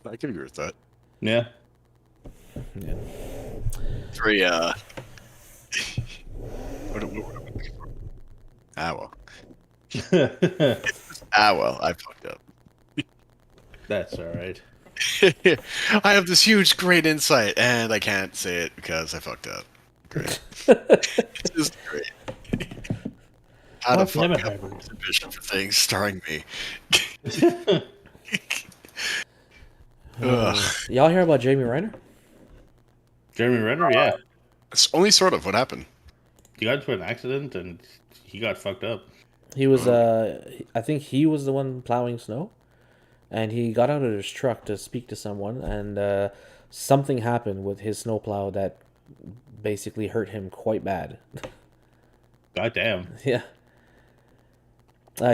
I can agree with that. Yeah. Yeah. It's very well. I fucked up. That's all right. I have this huge, great insight, and I can't say it because I fucked up. Great. It's just great. How to I've fuck never up heard of it. exhibition for things starring me. Ugh. Y'all hear about Jeremy Renner? Jeremy Renner, yeah, It's only sort of what happened. he got into an accident and he got fucked up. He was I think he was the one plowing snow, and he got out of his truck to speak to someone, and something happened with his snowplow that basically hurt him quite bad. God damn. Yeah.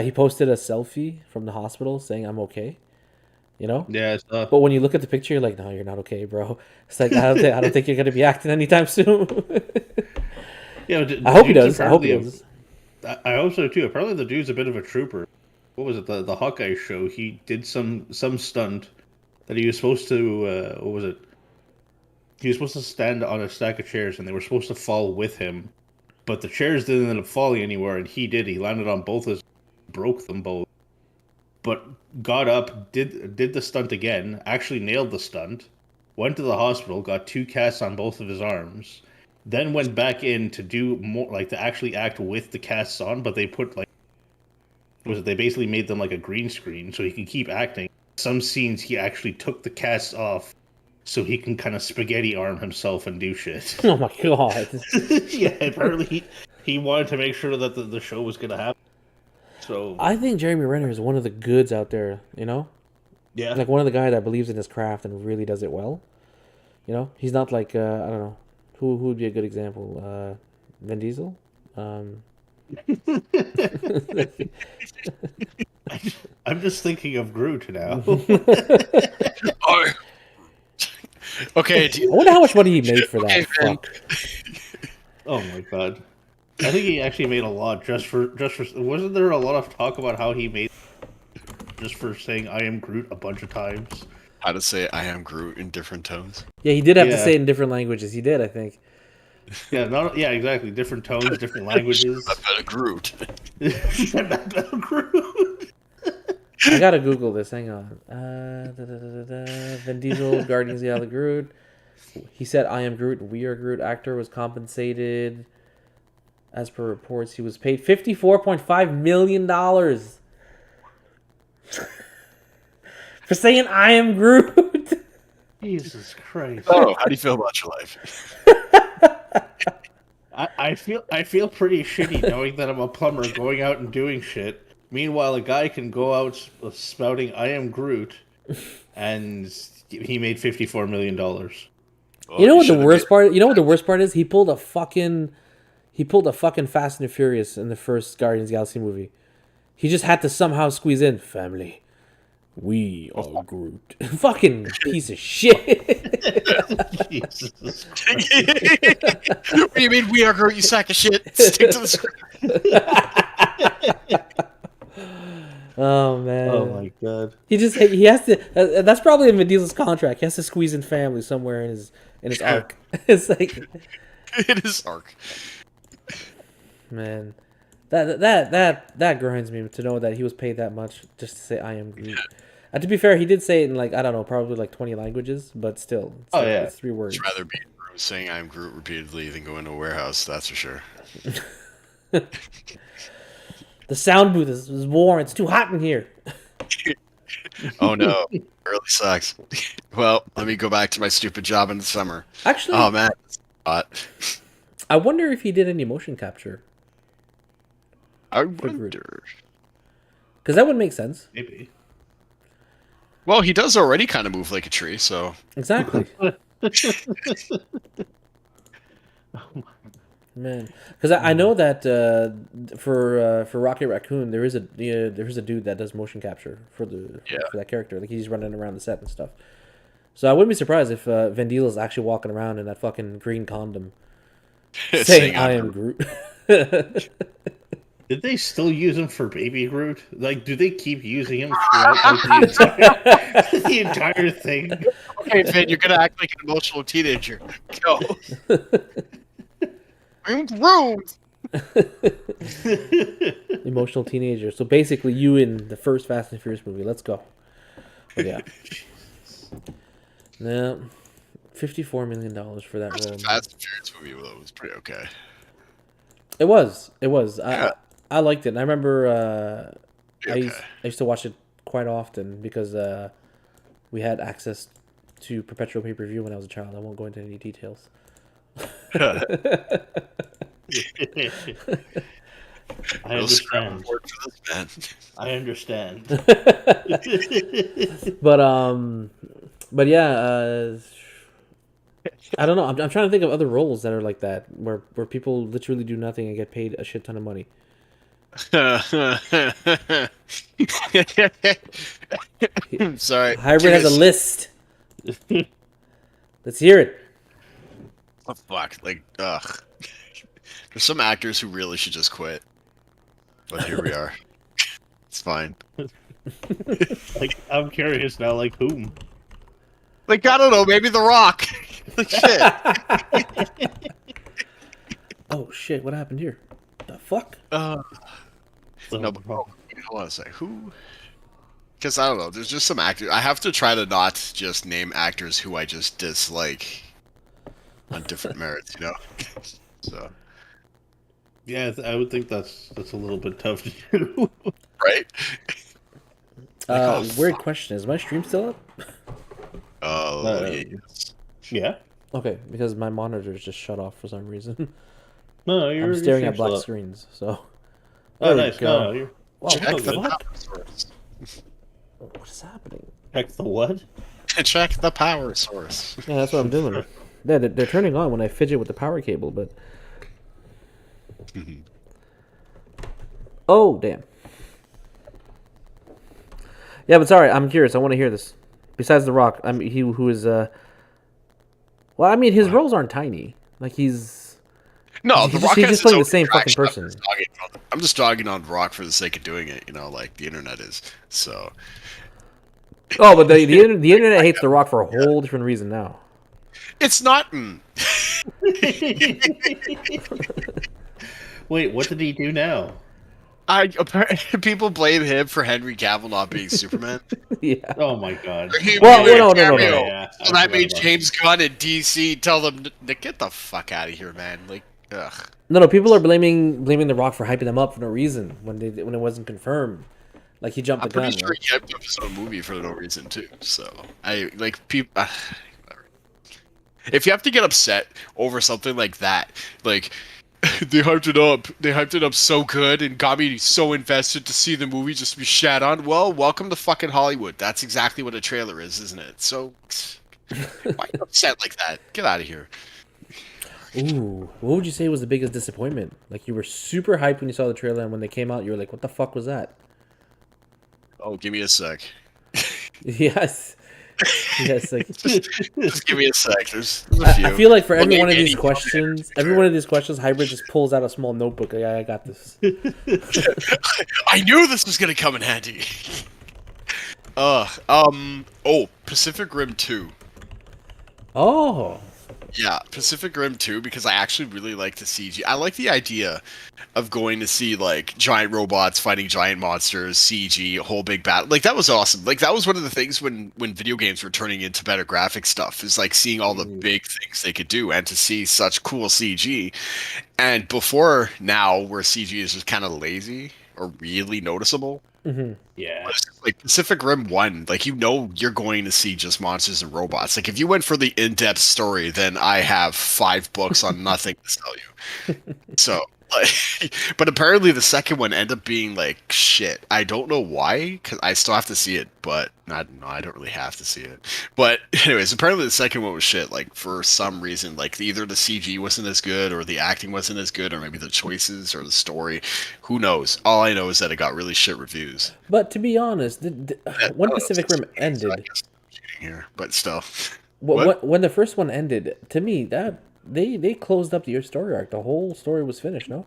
He posted a selfie from the hospital saying, "I'm okay," you know. Yeah, it's But when you look at the picture, you're like, "No, you're not okay, bro." It's like I don't think you're gonna be acting anytime soon. yeah. I hope he does. I hope he does. I hope so too. Apparently, the dude's a bit of a trooper. What was it? The Hawkeye show. He did some stunt that he was supposed to. What was it? He was supposed to stand on a stack of chairs, and they were supposed to fall with him, but the chairs didn't end up falling anywhere, and he did. He landed on both his, broke them both, but got up, did the stunt again. Actually nailed the stunt. Went to the hospital, got 2 casts on both of his arms. Then went back in to do more, like to actually act with the casts on, but they put like, they basically made them like a green screen so he could keep acting. Some scenes he actually took the casts off so he can kind of spaghetti arm himself and do shit. Oh my god. Yeah, apparently he wanted to make sure that the show was gonna happen. So I think Jeremy Renner is one of the goods out there, you know? yeah, Like one of the guys that believes in his craft and really does it well. You know? He's not like I don't know. Who would be a good example? Vin Diesel? I'm just thinking of Groot now. Oh. Okay. I wonder how much money he made for that. Okay, man. Fuck. Oh my god. I think he actually made a lot just for wasn't there a lot of talk about how he made just for saying I am Groot a bunch of times? How to say I am Groot in different tones. Yeah, he did have to Yeah. say it in different languages. He did, I think. Yeah, exactly. Different tones, different languages. I bet a Groot. Groot. I gotta Google this. Hang on. Vin Diesel, Guardians of the Galaxy Groot. He said, "I am Groot. We are Groot." Actor was compensated, as per reports, he was paid $54.5 million for saying, "I am Groot." Jesus Christ. Oh, how do you feel about your life? I feel pretty shitty knowing that I'm a plumber going out and doing shit. Meanwhile, a guy can go out spouting "I am Groot," and he made $54 million. Well, You know what the should've worst made- part? You know what the worst part is? He pulled a fucking Fast and the Furious in the first Guardians of the Galaxy movie. He just had to somehow squeeze in family. We are Groot. Fucking piece of shit. Jesus. What do you mean we are Groot, you sack of shit? Stick to the script. Oh man. Oh my god. He has to. That's probably in Vin Diesel's contract. He has to squeeze in family somewhere in his arc. It's like, It is arc. man, that grinds me to know that he was paid that much just to say "I am Groot." And to be fair, he did say it in like, I don't know, probably like 20 languages, but still, it's 3 words. I'd rather be in a room saying I'm Groot repeatedly than go into a warehouse, that's for sure. The sound booth is warm. It's too hot in here. Oh no, it really sucks. Well, let me go back to my stupid job in the summer. Actually, Oh man, I wonder if he did any motion capture. I Groot. wonder. Because that would make sense. Maybe. Well, he does already kind of move like a tree, so Exactly. Man, because I know that for Rocket Raccoon there is a dude that does motion capture for that character. Like he's running around the set and stuff. So I wouldn't be surprised if Vin Diesel is actually walking around in that fucking green condom saying "I am Groot." Did they still use him for Baby Groot? Like, do they keep using him throughout the entire thing? Okay, Vin, you're gonna act like an emotional teenager. Go. I'm Groot. Emotional teenager. So basically, you in the first Fast and Furious movie. Let's go. But yeah. Now, $54 million for that role. Fast and Furious movie was pretty okay. It was. Yeah. I liked it. And I remember I Okay. used to watch it quite often because we had access to perpetual pay-per-view when I was a child. I won't go into any details. I understand. For this, man. I understand. But yeah, I don't know. I'm trying to think of other roles that are like that, where people literally do nothing and get paid a shit ton of money. Sorry. Hybrid has a list. Let's hear it. Oh, fuck. Like, ugh. There's some actors who really should just quit. But here we are. It's fine. Like, I'm curious now, like, whom? Like, I don't know, maybe The Rock. Like, shit. Oh shit! What happened here? The fuck? No, but hold on a sec. Who? Because I don't know. There's just some actors. I have to try to not just name actors who I just dislike on different merits, you know? So. Yeah, I would think that's a little bit tough to do. Right? Weird question. Is my stream still up? Oh, yes. Yeah. Okay, because my monitor's just shut off for some reason. No, you're I'm staring at still black up. screens. So. Oh, There we nice. go. No, you're... Wow, Check what the the fuck? power source. What is happening? Check the what? Check the power source. Yeah, that's what I'm doing. Yeah, they're turning on when I fidget with the power cable, but. Oh damn. Yeah, but sorry, I'm curious. I want to hear this. Besides The Rock, I mean, who is well, I mean, his roles aren't tiny. Like he's No, He's The just- Rock he's has just his playing own the same fucking attraction. person. I'm just dogging on The Rock for the sake of doing it, you know, like the internet is. So. oh, but the internet hates The Rock for a whole different reason now. It's not. Wait, what did he do now? People blame him for Henry Cavill not being Superman. Yeah. Oh my god. He Well, made a no. cameo. Yeah, I So that forgot made about James Gunn and DC tell them to get the fuck out of here, man. Like, ugh. No. People are blaming The Rock for hyping them up for no reason when it wasn't confirmed. Like he jumped I'm the gun. pretty sure Right? he hyped up his own movie for no reason too. So I like people. If you have to get upset over something like that, like they hyped it up so good and got me so invested to see the movie just be shat on. Well, welcome to fucking Hollywood. That's exactly what a trailer is, isn't it? So why are you upset like that? Get out of here. Ooh, what would you say was the biggest disappointment? Like you were super hyped when you saw the trailer, and when they came out, you were like, "What the fuck was that?" Oh, give me a sec. Yes, yes. Like Just give me a sec. There's a few. I feel like for every Well, one of maybe these any- questions, Hybrid just pulls out a small notebook. Like, I got this. I knew this was gonna come in handy. Pacific Rim 2. Oh, Yeah, Pacific Rim 2 because I actually really like the CG. I like the idea of going to see like giant robots fighting giant monsters, CG, a whole big battle. Like that was awesome. Like that was one of the things when video games were turning into better graphic stuff is like seeing all the big things they could do and to see such cool CG. And before now where CG is just kind of lazy, are really noticeable. Yeah. But it's just, like Pacific Rim 1, like you're going to see just monsters and robots. Like if you went for the in-depth story, then I have 5 books on nothing to sell you. So, like, but apparently the second one ended up being like shit. I don't know why, because I still have to see it, but not. No, I don't really have to see it. But anyways, apparently the second one was shit. Like for some reason, like either the CG wasn't as good, or the acting wasn't as good, or maybe the choices or the story. Who knows? All I know is that it got really shit reviews. But to be honest, when Oh, Pacific that's Rim so I ended, guess I'm cheating here, but still. when the first one ended, to me that they closed up your story arc. The whole story was finished. No.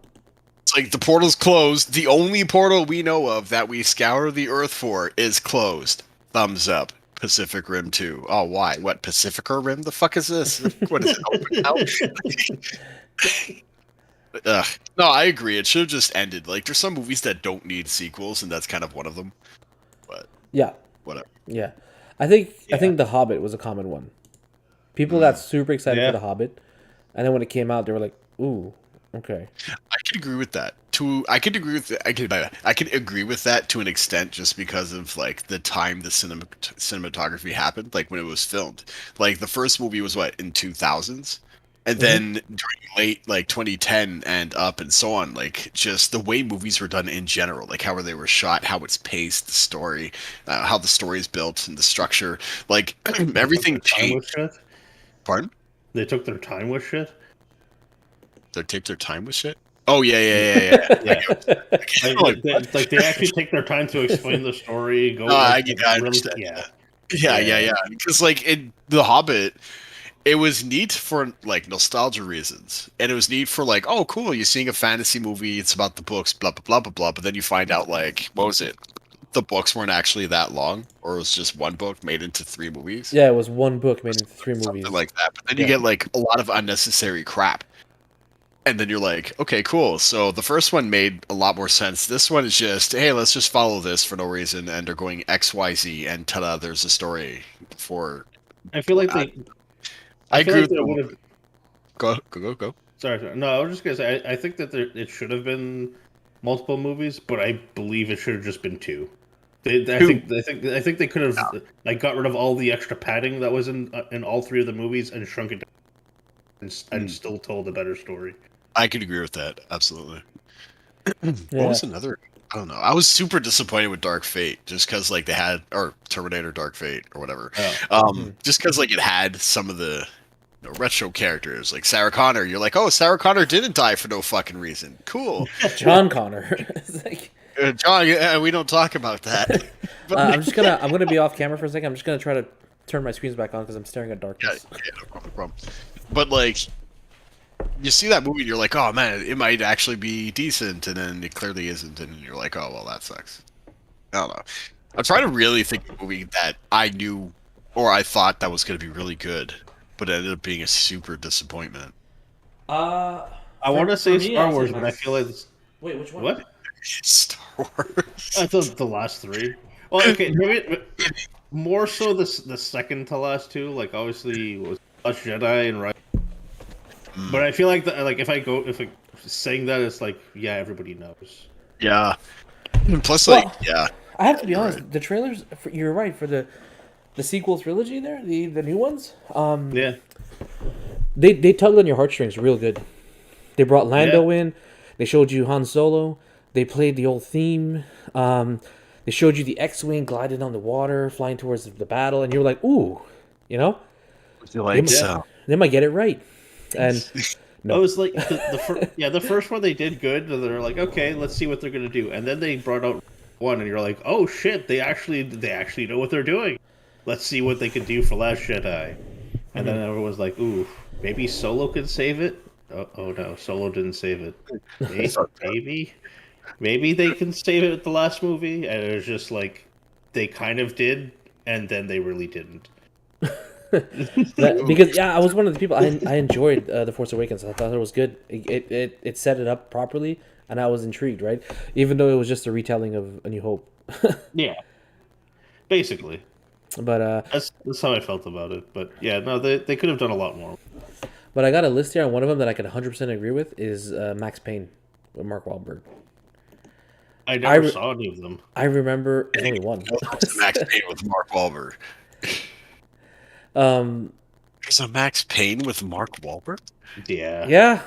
It's like the portal's closed. The only portal we know of that we scour the earth for is closed. Thumbs up. Pacific Rim 2. Oh, why? What, Pacifica Rim? The fuck is this? What is it? Open out? Ugh. No, I agree. It should have just ended. Like, there's some movies that don't need sequels, and that's kind of one of them. But Yeah. whatever. Yeah. I think The Hobbit was a common one. People got super excited Yeah. for The Hobbit, and then when it came out, they were like, "Ooh, okay." I could agree with that. I could agree with I could agree with that to an extent, just because of like the time the cinematography happened, like when it was filmed. Like the first movie was what, in 2000s, and then during late like 2010 and up and so on, like just the way movies were done in general, like how they were shot, how it's paced, the story, how the story is built, and the structure, like everything Time with changed. shit. Pardon? They took their time with shit. They take their time with shit. Oh yeah. Yeah. Like, Like they actually take their time to explain the story. Go. No, I Really, understand. yeah. Yeah. Because like in The Hobbit, it was neat for like nostalgia reasons, and it was neat for like, oh, cool, you're seeing a fantasy movie. It's about the books, blah blah blah blah blah. But then you find out like, what was it? The books weren't actually that long, or it was just one book made into 3 movies, Yeah, it was one book made into 3 something movies. like that. But then you Yeah. get like a lot of unnecessary crap. And then you're like, okay, cool. So the first one made a lot more sense. This one is just, hey, let's just follow this for no reason, and they're going X, Y, Z, and ta-da, there's a story for. I feel like they. I feel agree like with they would have. Go. Sorry. No, I was just gonna say. I think that it should have been multiple movies, but I believe it should have just been 2. I think they could have like got rid of all the extra padding that was in all 3 of the movies and shrunk it down and still told a better story. I could agree with that, absolutely. Yeah. What was another? I don't know. I was super disappointed with Dark Fate, just because like they had, or Terminator Dark Fate or whatever. Oh. Just because like it had some of the retro characters, like Sarah Connor. You're like, oh, Sarah Connor didn't die for no fucking reason. Cool. John Connor. It's like, John, we don't talk about that. I'm gonna be off camera for a second. I'm just gonna try to turn my screens back on because I'm staring at darkness. Yeah, no problem. But like, you see that movie and you're like, oh man, it might actually be decent, and then it clearly isn't, and you're like, oh well, that sucks. I don't know. I'm trying to really think of a movie that I knew or I thought that was going to be really good, but it ended up being a super disappointment. I want to say Star Wars, but I feel like Wait, which one? what? Star Wars. I thought the last 3. Well, okay, maybe more so the second to last 2. Like obviously was Last Jedi and Rise. But I feel like if I saying that, it's like yeah, everybody knows. Yeah. Plus, Well, like, yeah. I have to be honest. The trailers. You're right for the sequel trilogy. There, the new ones. Yeah. They tugged on your heartstrings real good. They brought Lando in. They showed you Han Solo. They played the old theme. They showed you the X-wing gliding on the water, flying towards the battle, and you were like, "Ooh," you know. You like They- so? They might get it right. And I was like the first one they did good, and they're like, okay, let's see what they're gonna do, and then they brought out one, and you're like, oh shit, they actually know what they're doing. Let's see what they can do for Last Jedi, and then everyone's like, ooh, maybe Solo can save it. Oh no, Solo didn't save it. Maybe they can save it with the last movie, and it was just like they kind of did, and then they really didn't. because I was one of the people. I enjoyed The Force Awakens. I thought it was good. It set it up properly, and I was intrigued. Right, even though it was just a retelling of A New Hope. Yeah, basically. But That's how I felt about it. But yeah, no, they could have done a lot more. But I got a list here, and one of them that I could 100% agree with is Max Payne with Mark Wahlberg. I never saw any of them. I remember there's only one. There's a Max Payne with Mark Wahlberg. um, There's a Max Payne with Mark Wahlberg? Yeah. yeah,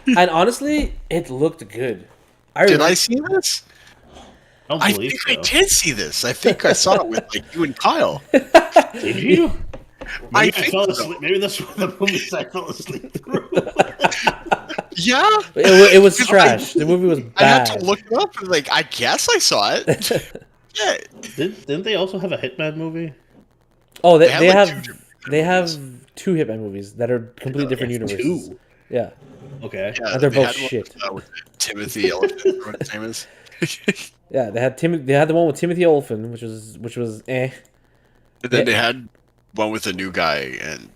and honestly, it looked good. Did I see this? I don't I believe think so. I did see this. I think I saw it with like you and Kyle. Did you? I Maybe I, think fell so. asleep. Maybe that's one of the movies I fell asleep through. Yeah. It was trash. The movie was I had bad. to look it up and like I guess I saw it. Yeah. Didn't they also have a Hitman movie? Oh, They had, they like, have two different they have movies. 2 Hitman movies that are completely different It's universes. 2. Yeah, Okay. Yeah, and they're they both had one shit. with Timothy Elephant, what his name is. Yeah, they had They had the one with Timothy Olyphant, which was eh. And then they had one with a new guy, and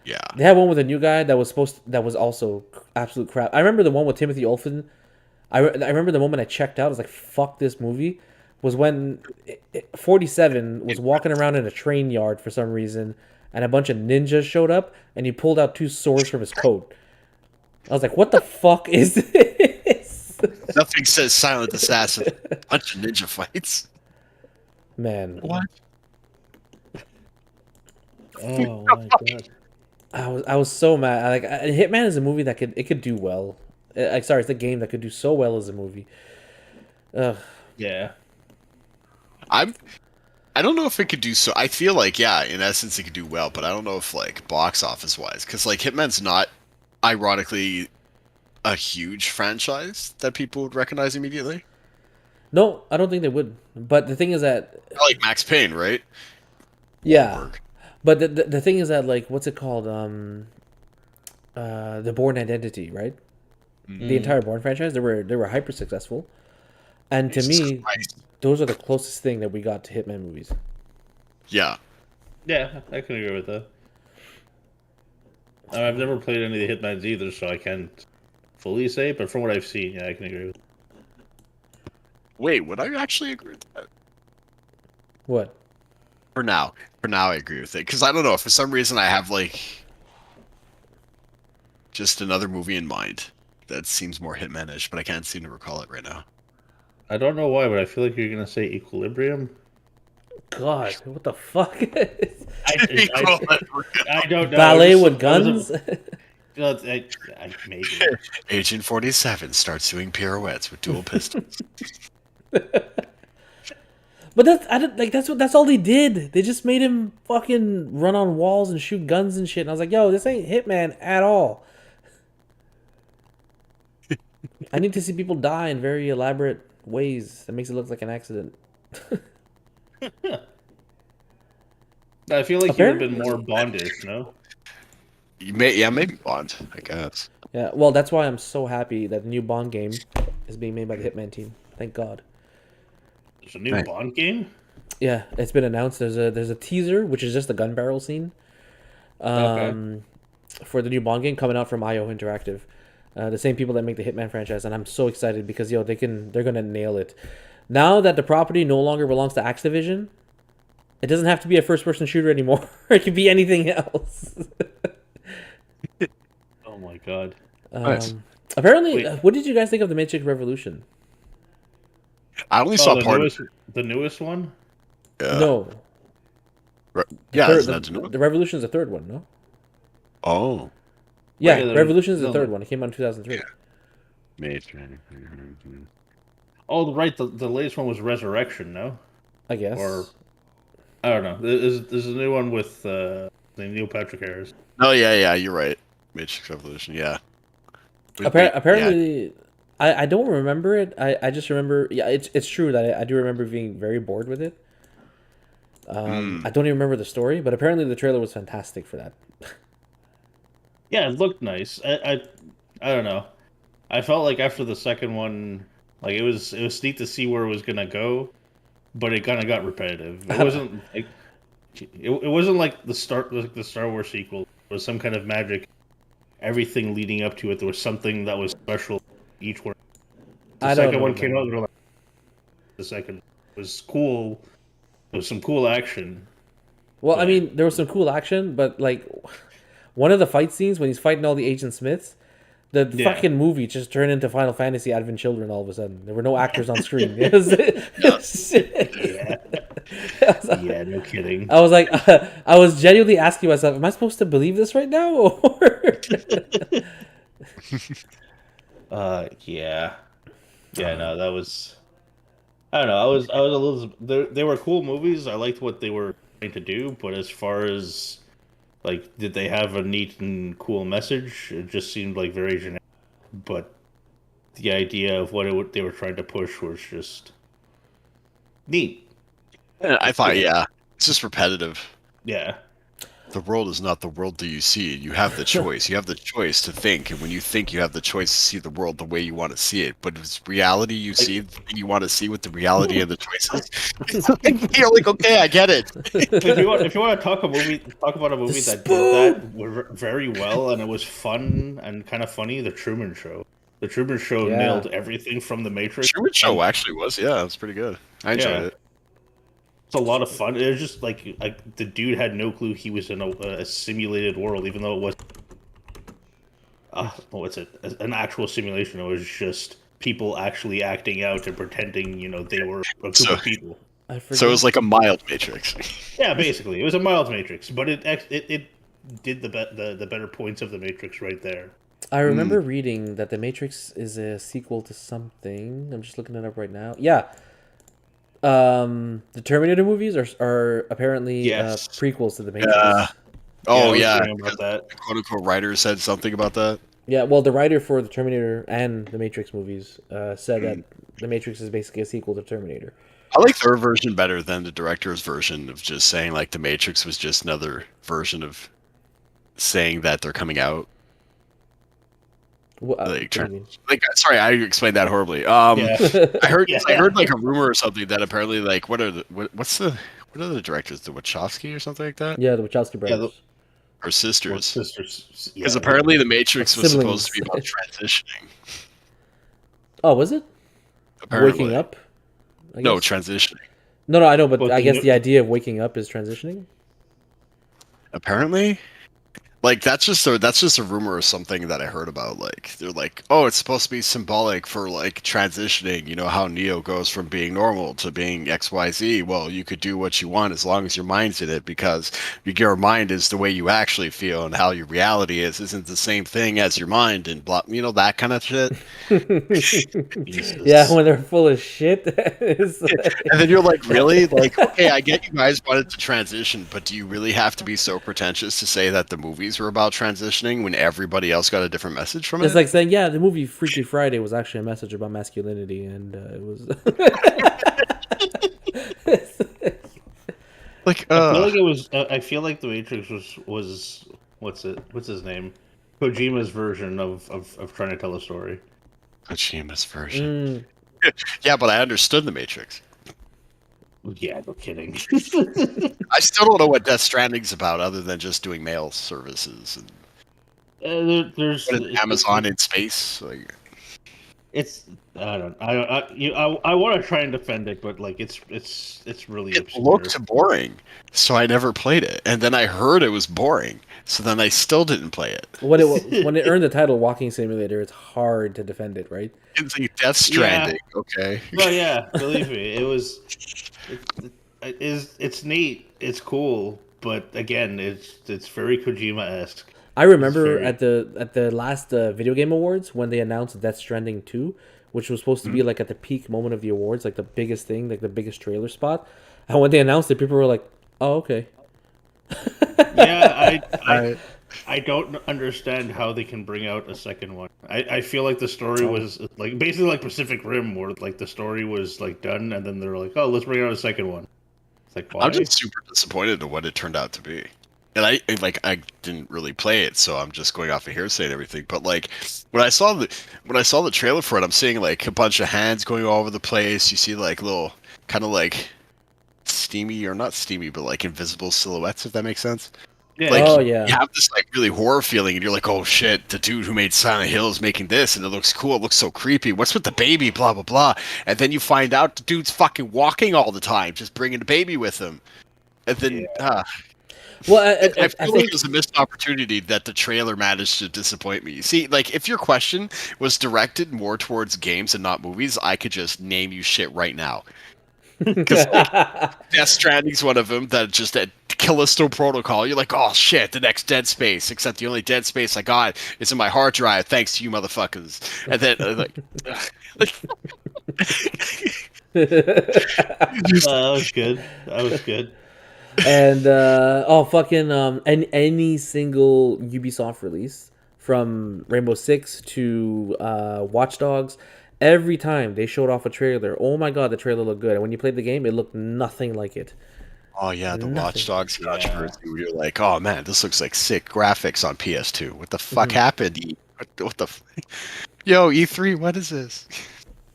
yeah, They had one with a new guy that was also absolute crap. I remember the one with Timothy Olyphant. I remember the moment I checked out. I was like, "Fuck this movie." Was when 47 was walking around in a train yard for some reason, and a bunch of ninjas showed up, and he pulled out 2 swords from his coat. I was like, "What the fuck is this?" nothing says silent assassin. Bunch of ninja fights. Man, What? Oh my god. I was so mad. Hitman is a movie that could do well. Sorry, it's a game that could do so well as a movie. Ugh. Yeah. I don't know if it could do so. I feel like yeah, in essence it could do well, but I don't know if like box office wise, because like Hitman's not, ironically, a huge franchise that people would recognize immediately. No, I don't think they would. But the thing is that Not like Max Payne, right? yeah. Wahlberg. But the thing is that like what's it called? The Bourne Identity, right? The entire Bourne franchise, they were hyper successful. And to Jesus me, Christ. those are the closest thing that we got to Hitman movies. Yeah. Yeah, I can agree with that. I've never played any of the Hitmans either, so I can't fully say, but from what I've seen, yeah, I can agree with that. Wait, would I actually agree with that? What? For now, I agree with it because I don't know. For some reason, I have like just another movie in mind that seems more Hitman-ish, but I can't seem to recall it right now. I don't know why, but I feel like you're gonna say Equilibrium. God, what the fuck? I don't know. Ballet Just- with guns? Maybe. Agent 47 starts doing pirouettes with dual pistols. But that's all they did. They just made him fucking run on walls and shoot guns and shit. And I was like, yo, this ain't Hitman at all. I need to see people die in very elaborate ways. That makes it look like an accident. I feel like he would have been Apparently- more Bondish, no? Maybe Bond, I guess. Yeah, well, that's why I'm so happy that the new Bond game is being made by the Hitman team. Thank God. There's a new Right. Bond game? Yeah, it's been announced. There's a teaser, which is just a gun barrel scene, for the new Bond game coming out from IO Interactive, the same people that make the Hitman franchise, and I'm so excited because they're gonna nail it. Now that the property no longer belongs to Activision, it doesn't have to be a first-person shooter anymore. It could be anything else. Oh my god. Nice. Apparently, Wait. what did you guys think of the Matrix Revolution? I only saw the part newest, of the newest one? it. Yeah. No, Yeah, Third- isn't that the new one? the Revolution is the third one. No. Oh. Yeah, Yeah, Revolution is the no. third one. It came out in 2003. Oh, right. The latest one was Resurrection, no? I guess. Or I don't know. There's a new one with Neil Patrick Harris. Oh, yeah, you're right. Matrix Revolution, yeah. Apparently, I don't remember it. I just remember. Yeah, it's true that I do remember being very bored with it. I don't even remember the story, but apparently the trailer was fantastic for that. Yeah, it looked nice. I don't know. I felt like after the second one, like it was neat to see where it was gonna go, but it kind of got repetitive. It wasn't like it wasn't like the Star Wars sequel. It was some kind of magic. Everything leading up to it, there was something that was special each one. The I don't second know, one came man. out. They're like, the second was cool. There was some cool action. Well, I mean, there was some cool action, but like one of the fight scenes when he's fighting all the Agent Smiths, The Yeah. fucking movie just turned into Final Fantasy Advent Children all of a sudden. There were no actors on screen. It was, Yeah. I was, Yeah, no kidding. I was like, I was genuinely asking myself, am I supposed to believe this right now? Or Yeah. Yeah, no, that was. I don't know. I was a little. They were cool movies. I liked what they were trying to do, but as far as like, did they have a neat and cool message? It just seemed like very generic. But the idea of they were trying to push was just neat. I thought, yeah, it's just repetitive. Yeah. The world is not the world that you see. You have the choice. You have the choice to think, and when you think, you have the choice to see the world the way you want to see it. But if it's reality you see, the thing you want to see with the reality of the choices, you're like, okay, I get it. If you want to talk about a movie that did that very well and it was fun and kind of funny, The Truman Show. The Truman Show Yeah. nailed everything from The Matrix. Truman Show actually was, yeah, it was pretty good. I enjoyed it. It's a lot of fun. It was just like the dude had no clue he was in a simulated world, even though it was an actual simulation. It was just people actually acting out and pretending, they were a group of people. So it was like a mild Matrix. Yeah, basically, it was a mild Matrix, but it did the better points of the Matrix right there. I remember reading that The Matrix is a sequel to something. I'm just looking it up right now. Yeah. The Terminator movies are apparently Yes. prequels to The Matrix. Oh I was yeah, reading about that. the quote unquote writer said something about that. Yeah, well, the writer for the Terminator and the Matrix movies said that The Matrix is basically a sequel to Terminator. I like their version better than the director's version of just saying like the Matrix was just another version of saying that they're coming out. What, Like, what do you mean? Like, sorry, I explained that horribly. Yeah. I heard like a rumor or something that apparently like what are the directors, the Wachowski or something like that, Yeah, the Wachowski brothers. or sisters? Sisters. Because apparently the Matrix was Siblings. supposed to be about transitioning. Oh, was it? Apparently. Waking up? I No, guess? transitioning. No, I know, but Well, I guess you- the idea of waking up is transitioning. Apparently, like that's just a rumor or something that I heard about. Like they're like, oh, it's supposed to be symbolic for like transitioning. You know how Neo goes from being normal to being XYZ. Well, you could do what you want as long as your mind's in it, because your mind is the way you actually feel, and how your reality isn't the same thing as your mind, and blah, that kind of shit. Yeah, when they're full of shit. It's like- And then you're like, really? Like, okay, I get you guys wanted to transition, but do you really have to be so pretentious to say that the movies were about transitioning when everybody else got a different message from it? It's like saying, yeah, the movie Freaky Friday was actually a message about masculinity, and it was. like, I feel like it was. I feel like The Matrix was what's his name? Kojima's version of trying to tell a story. Kojima's version. Mm, Yeah, but I understood the Matrix. Yeah, no kidding. I still don't know what Death Stranding's about, other than just doing mail services and There's Amazon in space. Like, It's I don't I want to try and defend it, but like it's really it obscure. looked boring, so I never played it. And then I heard it was boring, so then I still didn't play it. when it earned the title Walking Simulator, it's hard to defend it, right? It's like Death Stranding, okay? Well, yeah, believe me, it was. It's neat. It's cool, but again, it's very Kojima-esque. I remember very- at the last video game awards when they announced Death Stranding 2, which was supposed to be like at the peak moment of the awards, like the biggest thing, like the biggest trailer spot. And when they announced it, people were like, "Oh, okay." Yeah, I don't understand how they can bring out a second one. I feel like the story was like basically like Pacific Rim, where like the story was like done, and then they're like, "Oh, let's bring out a second one." It's like, why? I'm just super disappointed in what it turned out to be. And I didn't really play it, so I'm just going off of hearsay and everything. But like when I saw the trailer for it, I'm seeing like a bunch of hands going all over the place. You see like little kind of like steamy, or not steamy, but like invisible silhouettes, if that makes sense. Yeah. Like, Oh, yeah. you have this like really horror feeling, and you're like, oh shit, the dude who made Silent Hill is making this, and it looks cool, it looks so creepy. What's with the baby? Blah blah blah. And then you find out the dude's fucking walking all the time, just bringing the baby with him. And then Well, I I feel like think it was a missed opportunity that the trailer managed to disappoint me. See, like if your question was directed more towards games and not movies, I could just name you shit right now. Because like Death Stranding's one of them. That just that Callisto Protocol. You're like, oh shit, the next Dead Space. Except the only Dead Space I got is in my hard drive, thanks to you motherfuckers. And then like, That was good. That was good. and fucking any single Ubisoft release from Rainbow Six to Watch Dogs, every time they showed off a trailer, oh my god, the trailer looked good, and when you played the game, it looked nothing like it. oh yeah, the Watch Nothing. Dogs Yeah. controversy. Where you're like, oh man, this looks like sick graphics on PS2. What the fuck happened? What the? Yo, E3, what is this?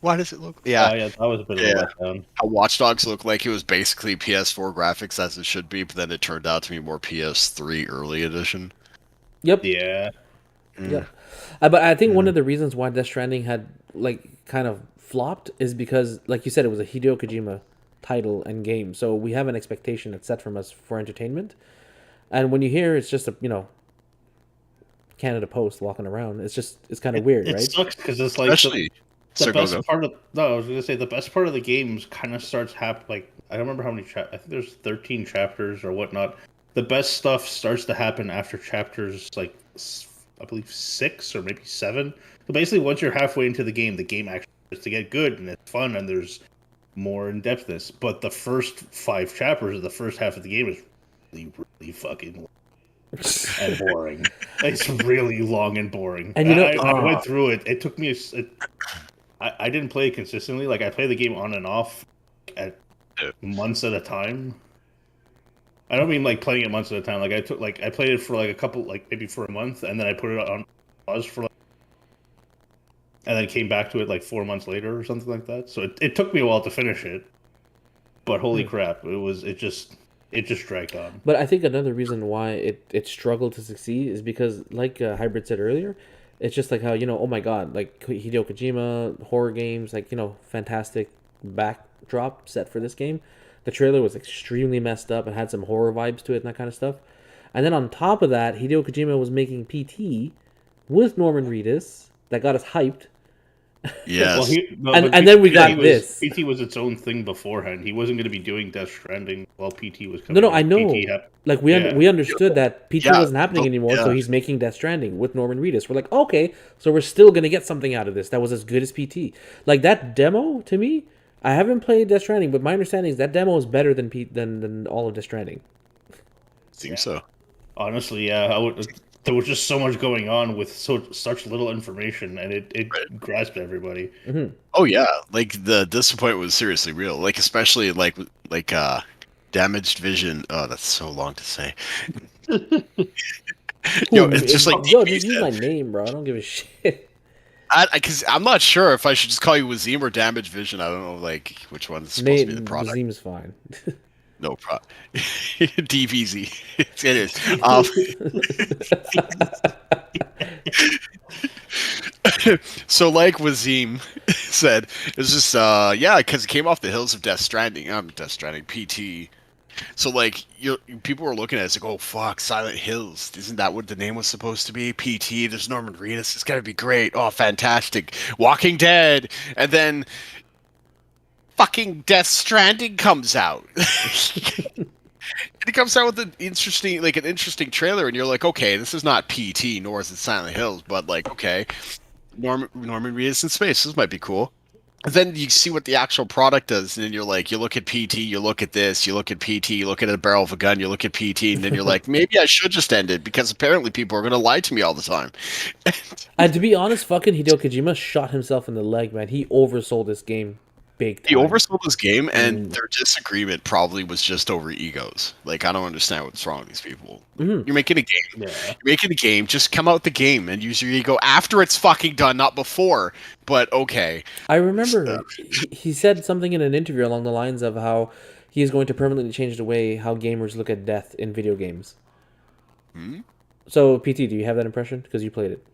Why does it look? Yeah, Oh yeah, that was a bit of Yeah. a letdown. how Watch Dogs looked like it was basically PS4 graphics as it should be, but then it turned out to be more PS3 early edition. Yep. Yeah. Yeah, but I think one of the reasons why Death Stranding had like kind of flopped is because, like you said, it was a Hideo Kojima title and game, so we have an expectation that's set from us for entertainment. And when you hear it's just a Canada Post walking around, it's kind of weird, It right? sucks because it's like Especially, the so go best go. part of no, I was gonna say the best part of the games kind of starts like I don't remember how many I think there's 13 chapters or whatnot. The best stuff starts to happen after chapters like I believe 6 or maybe 7. So basically, once you're halfway into the game actually starts to get good and it's fun and there's more in depthness. But the first 5 chapters of the first half of the game is really fucking long and boring. It's really long and boring. And you know- I went through it. It took me I didn't play it consistently. Like I play the game on and off at months at a time. I don't mean like playing it months at a time. Like I played it for like a couple, like maybe for a month, and then I put it on pause for and then came back to it like 4 months later or something like that. So it took me a while to finish it. But holy crap, it just dragged on. But I think another reason why it struggled to succeed is because, like Hybrid said earlier, it's just like how, oh my god, like Hideo Kojima, horror games, like, fantastic backdrop set for this game. The trailer was extremely messed up and had some horror vibes to it and that kind of stuff. And then on top of that, Hideo Kojima was making PT with Norman Reedus that got us hyped. Yes. And then we got this. PT was its own thing beforehand. He wasn't going to be doing Death Stranding while PT was coming. No, out. I know. PT had- Like we Yeah. we understood that PT Yeah, wasn't happening but- anymore, so yeah. he's making Death Stranding with Norman Reedus. We're like, okay, so we're still gonna get something out of this that was as good as PT. Like that demo to me, I haven't played Death Stranding, but my understanding is that demo is better than than all of Death Stranding. Seems so. Honestly, yeah, there was just so much going on with such little information, and it grasped everybody. Oh yeah, like the disappointment was seriously real. Like especially like damaged vision. Oh, that's so long to say. Yo, it's just like yo, DB just use said. my name, bro. I don't give a shit. Because I'm not sure if I should just call you Wazim or Damaged Vision. I don't know, like which one's supposed to be the Nate product. seems fine. No problem. DVZ. It is. So, like Wazim said, it's just yeah, because it came off the hills of Death Stranding. Death Stranding PT. So like people were looking at it, it's like, oh fuck, Silent Hills. Isn't that what the name was supposed to be? PT, there's Norman Reedus, it's gotta be great. Oh, fantastic. Walking Dead. And then fucking Death Stranding comes out. It comes out with an interesting trailer, and you're like, okay, this is not PT, nor is it Silent Hills, but like, okay, Norman Reedus in space, this might be cool. And then you see what the actual product does, and then you're like, you look at PT, you look at this, you look at PT, you look at a barrel of a gun, you look at PT, and then you're like, maybe I should just end it because apparently people are going to lie to me all the time. And to be honest, fucking Hideo Kojima shot himself in the leg, man. He oversold this game big time. He oversold this game, and their disagreement probably was just over egos. Like, I don't understand what's wrong with these people. You're making a game. Yeah. You're making a game. Just come out with the game and use your ego after it's fucking done, not before. But okay. I remember he said something in an interview along the lines of how he is going to permanently change the way how gamers look at death in video games. So, PT, do you have that impression? Because you played it.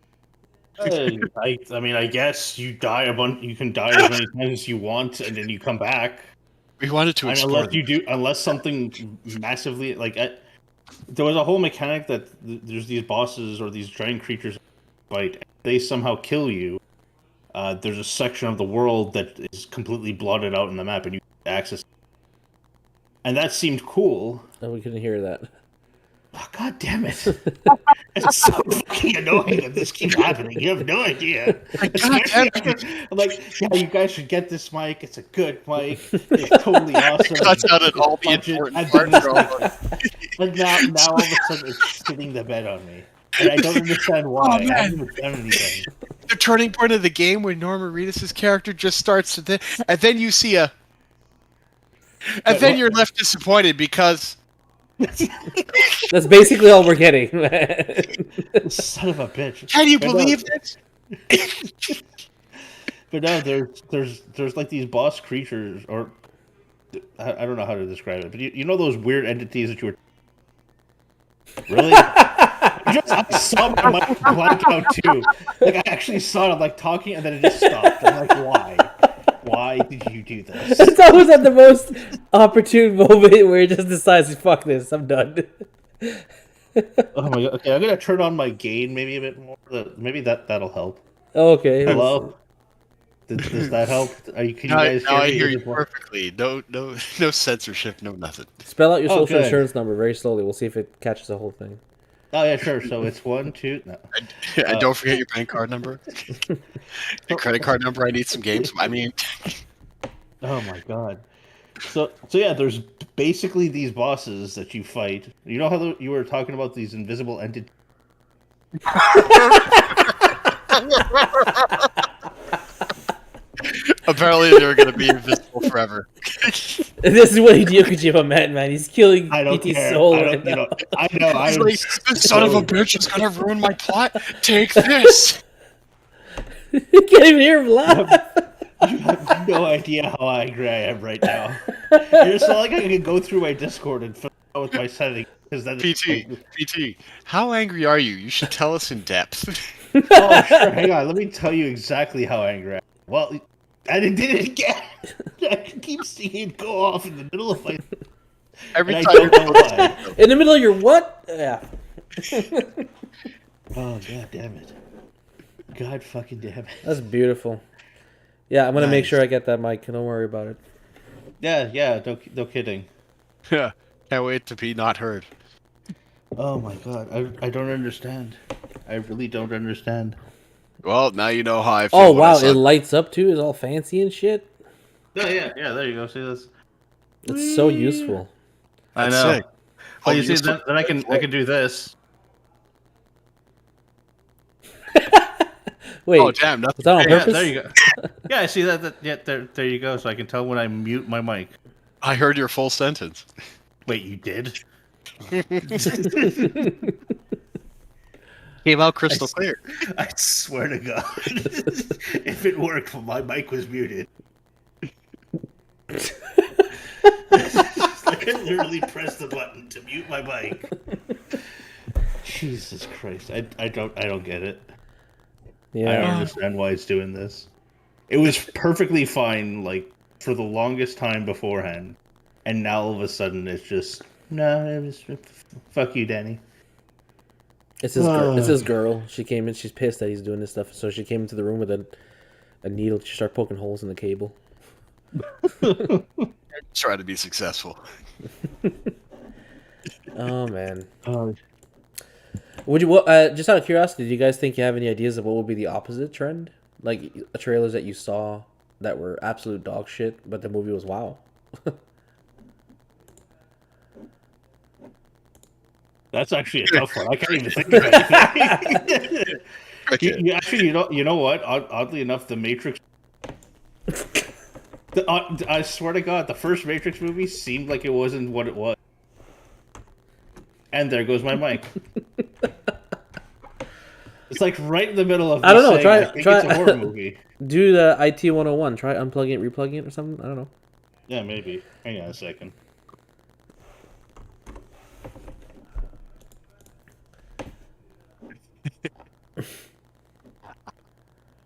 I mean, I guess you die a bunch. You can die as many times as you want, and then you come back. We wanted to And explore. unless something massively like there was a whole mechanic that there's these bosses or these giant creatures fight. They somehow kill you. There's a section of the world that is completely blotted out in the map, and you access. And that seemed cool. No, we couldn't hear that. Oh, God damn it! It's so fucking annoying that this keeps happening. You have no idea. I'm like, yeah, you guys should get this mic. It's a good mic. It's totally awesome. It cuts out all the important parts. But now all of a sudden it's shitting the bed on me. And I don't understand why. I haven't even done anything. The turning point of the game when Norma Reedus' character just starts to and then you see a... And then you're left disappointed because... That's basically all we're getting. Son of a bitch. Can you believe this? But no, there's like these boss creatures, or I don't know how to describe it, but you know those weird entities that you were... Really? I saw my mic blank out too. Like, I actually saw it, like, talking, and then it just stopped. I'm like, why? Why did you do this? It's always at the most opportune moment where it just decides, fuck this, I'm done. Oh my god. Okay, I'm gonna turn on my gain maybe a bit more. Maybe that'll help. Okay. Hello? Does that help? Can you guys hear me? I hear you perfectly. No censorship, no nothing. Spell out your social Okay. insurance number very slowly. We'll see if it catches the whole thing. Oh yeah, sure. So it's 1, 2. No. And don't forget your bank card number. Your credit card number. I need some games. I mean, Oh my god. So yeah, there's basically these bosses that you fight. You know how you were talking about these invisible entities? apparently they're going to be invisible forever. This is what Hideo Kojima meant, man. He's killing I don't PT's care. soul I right don't, now. I know. He's I'm like, this son of a bitch is going to ruin my plot. Take this. You can't even hear him laugh. You have no idea how angry I am right now. It's not like I can go through my Discord and fill out with my settings. PT, how angry are you? You should tell us in depth. Oh, sure. Hang on. Let me tell you exactly how angry I am. Well, and it did it again. I keep seeing it go off in the middle of my... Every and time I don't know why. In the middle of your what? Yeah. Oh, god damn it. God fucking damn it. That's beautiful. Yeah, I'm going to make Nice. sure I get that mic. Don't worry about it. Yeah, no kidding. Yeah, can't wait to be not heard. Oh my god, I don't understand. I really don't understand. Well, now you know how I feel. Oh, when I wow. saw- It lights up, too? It's all fancy and shit? Oh, yeah, there you go. See this? It's so useful. I That's know. sick. Well, Oh, you see, useful. then I can do this. Wait, Oh, damn, nothing. was that on Yeah, purpose? there you go. Yeah, I see that. Yeah, there you go. So I can tell when I mute my mic. I heard your full sentence. Wait, you did? Came out crystal clear. I swear to God, if it worked when my mic was muted. Like I literally pressed the button to mute my mic. Jesus Christ, I don't get it. I don't Yeah. understand why it's doing this. It was perfectly fine, like, for the longest time beforehand, and now all of a sudden it's just no. It was fuck you, Danny. It's his girl. She came in. She's pissed that he's doing this stuff. So she came into the room with a needle. She started poking holes in the cable. Try to be successful. Oh, man. Oh, Would you just out of curiosity, do you guys think you have any ideas of what would be the opposite trend? Like trailers that you saw that were absolute dog shit, but the movie was wow. that's actually a tough one. I can't even think of anything. Actually, you know what? Oddly enough, The Matrix. I swear to God, the first Matrix movie seemed like it wasn't what it was. And there goes my mic. It's like right in the middle of. I don't know, saying, try- I think try- it's a horror movie. Do the IT 101. Try unplugging it, replugging it, or something. I don't know. Yeah, maybe. Hang on a second.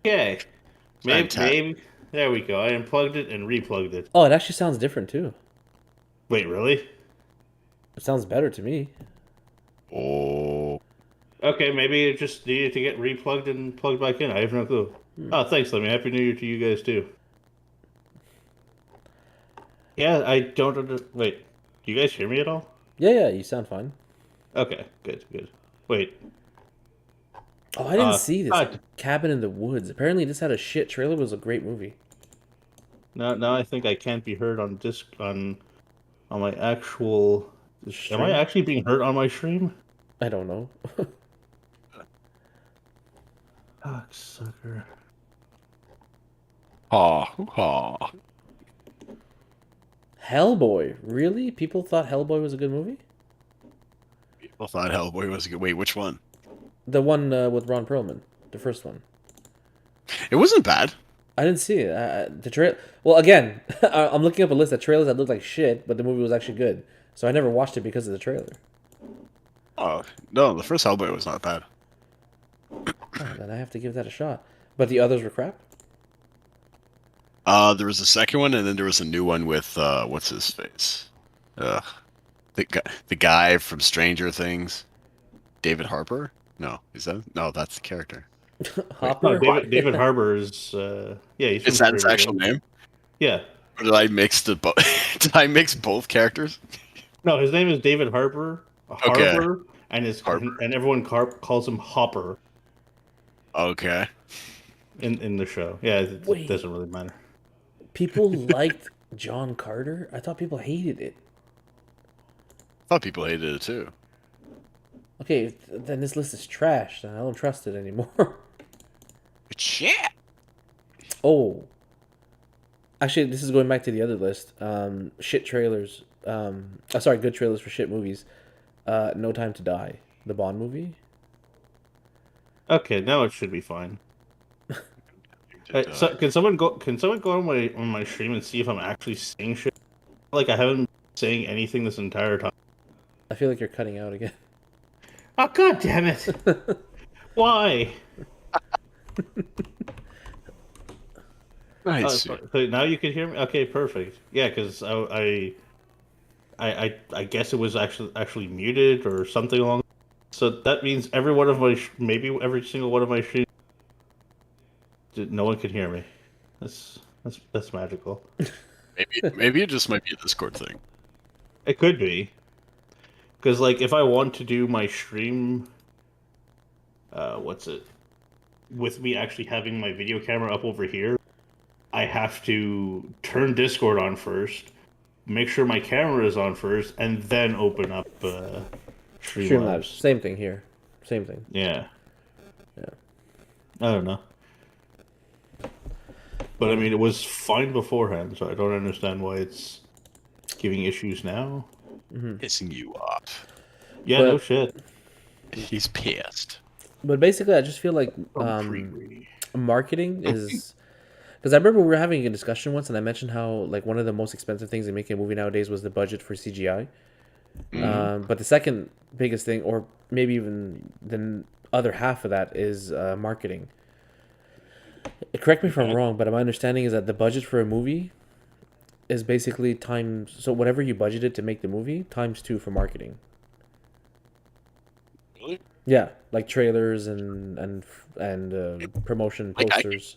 Okay. Fantastic. Maybe. There we go. I unplugged it and replugged it. Oh, it actually sounds different too. Wait, really? It sounds better to me. Oh, Okay, maybe it just needed to get replugged and plugged back in. I have no clue. Oh, thanks, Lemmy. Happy New Year to you guys too. Yeah, I don't wait. Do you guys hear me at all? Yeah, you sound fine. Okay, good. Wait. Oh, I didn't see this. God. Cabin in the Woods. Apparently, this had a shit trailer. It was a great movie. Now I think I can't be heard on disc on my actual. Am I Stream? actually being heard on my stream? I don't know. Cocksucker. ha. Hellboy. Really? People thought Hellboy was a good movie? People thought Hellboy was a good. Wait, which one? The one with Ron Perlman. The first one. It wasn't bad. I didn't see it. The trail. Well, again, I'm looking up a list of trailers that looked like shit, but the movie was actually good. So I never watched it because of the trailer. Oh no, the first Hellboy was not bad. Oh, then I have to give that a shot. But the others were crap. There was a second one, and then there was a new one with what's his face? The guy from Stranger Things, David Harbour. No, that's the character. Hopper. No, David Harbour is yeah. He's Is from that his Stranger actual Things. name? Yeah. Or did I mix did I mix both characters? No, his name is David Harbour. Okay. Harbour, and Harbour. and everyone calls him Hopper Okay. in the show. Yeah, it Wait. doesn't really matter. People liked John Carter? I thought people hated it. I thought people hated it too. Okay, then this list is trash, and I don't trust it anymore. Shit. Oh. Actually, this is going back to the other list. Shit trailers. Sorry, good trailers for shit movies. No Time to Die, the Bond movie. Okay, now it should be fine. So can someone go on my stream and see if I'm actually saying shit? Like I haven't been saying anything this entire time. I feel like you're cutting out again. Oh god damn it! Why? Nice. So now you can hear me. Okay, perfect. Yeah, because I guess it was actually muted or something along. So that means every one of my maybe every single one of my streams, no one can hear me. That's magical. Maybe it just might be a Discord thing. It could be. Because, like, if I want to do my stream, with me actually having my video camera up over here, I have to turn Discord on first, make sure my camera is on first, and then open up Streamlabs. Streamlabs. Same thing here. Same thing. Yeah. Yeah. I don't know. But, I mean, it was fine beforehand, so I don't understand why it's giving issues now. Pissing you off. Yeah, But- no shit. He's pissed. But basically, I just feel like marketing is because I remember we were having a discussion once, and I mentioned how like one of the most expensive things in making a movie nowadays was the budget for CGI. But the second biggest thing, or maybe even the other half of that, is marketing. Correct me if I'm wrong, but my understanding is that the budget for a movie is basically times, so whatever you budgeted to make the movie times 2 for marketing. Really? Yeah, like trailers and promotion Like, posters.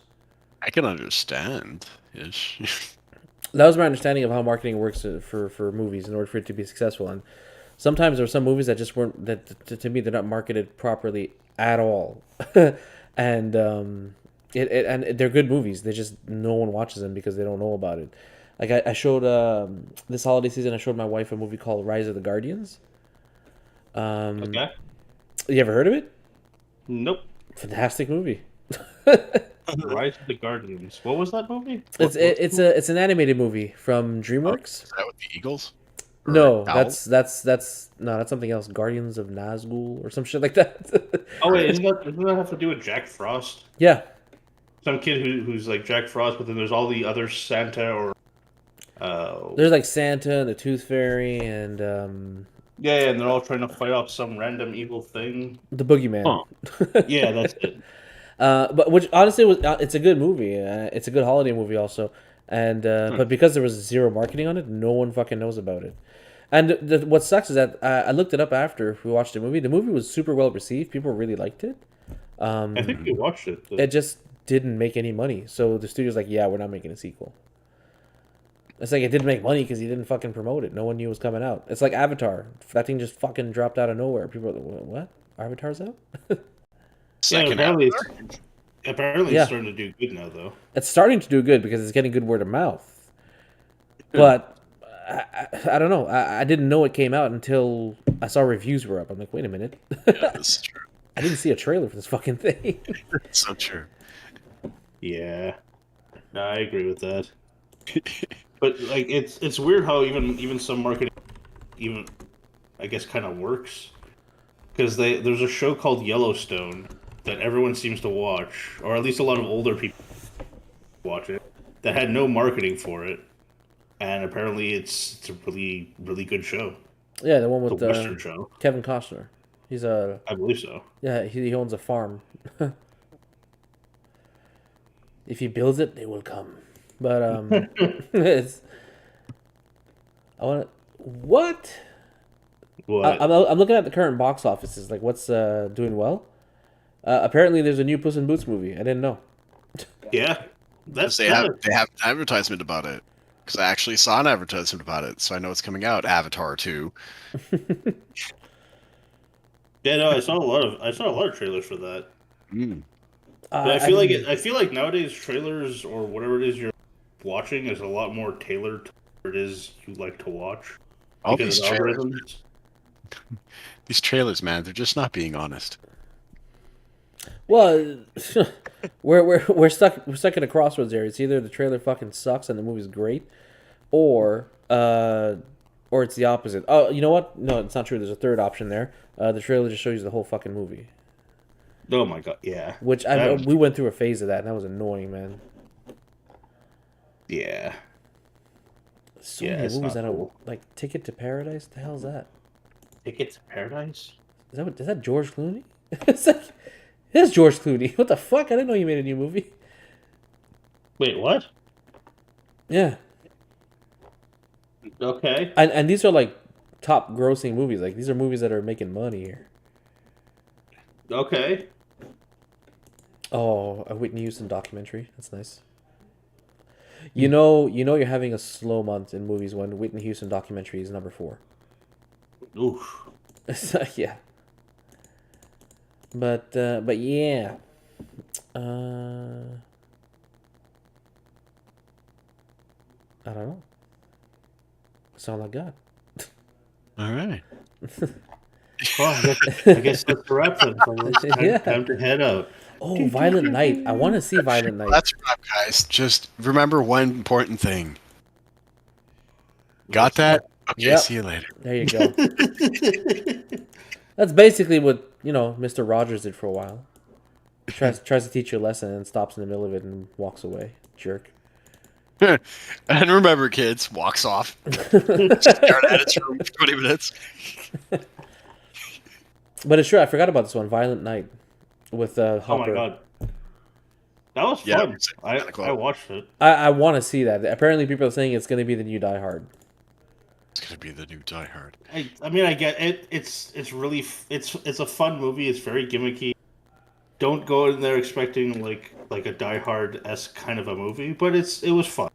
I can understand. Ish. That was my understanding of how marketing works for movies in order for it to be successful. And sometimes there are some movies that just weren't that to me they're not marketed properly at all, and and they're good movies. They just no one watches them because they don't know about it. Like I showed this holiday season, I showed my wife a movie called Rise of the Guardians. Okay. You ever heard of it? Nope. Fantastic movie. Rise of the Guardians. What was that movie? It's an animated movie from DreamWorks. Is that with the Eagles? Or No, Owls? that's something else. Guardians of Nazgul or some shit like that. Oh wait, doesn't that have to do with Jack Frost? Yeah, Some kid who's like Jack Frost, but then there's all the other Santa or there's like Santa and the Tooth Fairy and yeah, and they're all trying to fight off some random evil thing. the Boogeyman. Huh. Yeah, that's it. But which honestly was it's a good movie. It's a good holiday movie also, and but because there was zero marketing on it, no one fucking knows about it. And what sucks is that I looked it up after we watched the movie. The movie was super well received. People really liked it. I think we watched it. It just didn't make any money. So the studio's like, yeah, we're not making a sequel. It's like it didn't make money because he didn't fucking promote it. No one knew it was coming out. It's like Avatar. That thing just fucking dropped out of nowhere. People are like, what? Avatar's out? Second apparently, Avatar? apparently Yeah. it's starting to do good now, though. It's starting to do good because it's getting good word of mouth. But I don't know. I didn't know it came out until I saw reviews were up. I'm like, wait a minute. Yeah, this is true. I didn't see a trailer for this fucking thing. It's so true. Yeah, no, I agree with that. But like, it's weird how even some marketing, even I guess, kind of works, because there's a show called Yellowstone that everyone seems to watch, or at least a lot of older people watch it, that had no marketing for it, and apparently it's a really really good show. Yeah, the one It's a with Western show, Kevin Costner. He's a I believe so. yeah. He owns a farm. If he builds it, they will come. But it's I want to what What? I'm looking at the current box offices. Like, what's doing well? Apparently, there's a new Puss in Boots movie. I didn't know. Yeah, that's They have an advertisement about it. Because I actually saw an advertisement about it, so I know it's coming out. Avatar 2. Yeah, no, I saw a lot of trailers for that. Mm. But I feel like nowadays trailers or whatever it is you're watching is a lot more tailored to what it is you like to watch. All Because these of trailers, algorithms. man, they're just not being honest. Well, we're stuck at a crossroads there. It's either the trailer fucking sucks and the movie's great, or it's the opposite. Oh, you know what? No, it's not true. There's a third option there. The trailer just shows you the whole fucking movie, Oh my god, yeah. which we went through a phase of that, and that was annoying, man. Yeah. So Yeah, many it's movies not that cool. are like Ticket to Paradise. The hell is that? Ticket to Paradise? Is that George Clooney? It's like it's George Clooney. What the fuck? I didn't know you made a new movie. Wait, what? Yeah, Okay. and these are like top grossing movies. Like, these are movies that are making money here. Okay. Oh, a Whitney Houston documentary. That's nice. You know you're having a slow month in movies when Whitney Houston documentary is number 4. Oof. Yeah. But yeah. I don't know. That's all I got. All right. Well, I guess that's a wrap then. Fellas. Yeah. Time to head out. Oh, Violent Night. I want to see Violent Night. That's a wrap, guys. Just remember one important thing. Got that? Okay, Yep. see you later. There you go. That's basically what, Mr. Rogers did for a while. Tries to teach you a lesson and stops in the middle of it and walks away. Jerk. And remember, kids, walks off. Stared at its room for 20 minutes. But it's true. I forgot about this one, Violent Night, with Oh Hopper. my god. That was Yeah, fun. it's I kinda watched it. I want to see that. Apparently, people are saying it's going to be the new Die Hard. It's gonna be the new Die Hard. I mean, I get it. It's really it's a fun movie. It's very gimmicky. Don't go in there expecting like a Die Hard-esque kind of a movie, but it was fun.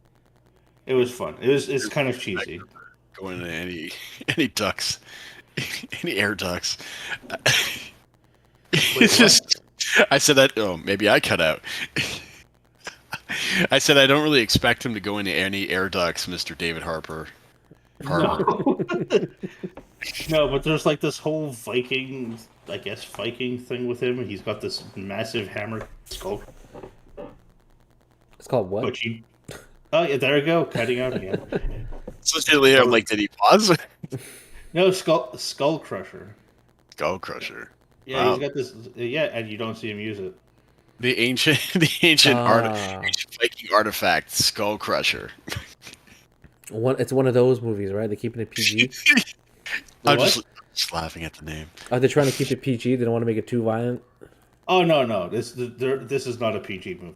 It was fun. It's kind of cheesy. Go into any ducts, any air ducts. It's just. I said that. Oh, maybe I cut out. I said I don't really expect him to go into any air ducts, Mr. David Harper. No. No, but there's like this whole Viking thing with him. He's got this massive hammer skull. It's called what? But oh yeah, there we go, cutting out again. So I'm like, did he pause? No, skull crusher. Skull Crusher. Yeah, Wow. he's got this. Yeah, and you don't see him use it. The ancient ancient Viking artifact, Skull Crusher. It's one of those movies, right? They're keeping it PG. I'm What? just laughing at the name. Are they trying to keep it PG? They don't want to make it too violent. Oh no, this is not a PG movie.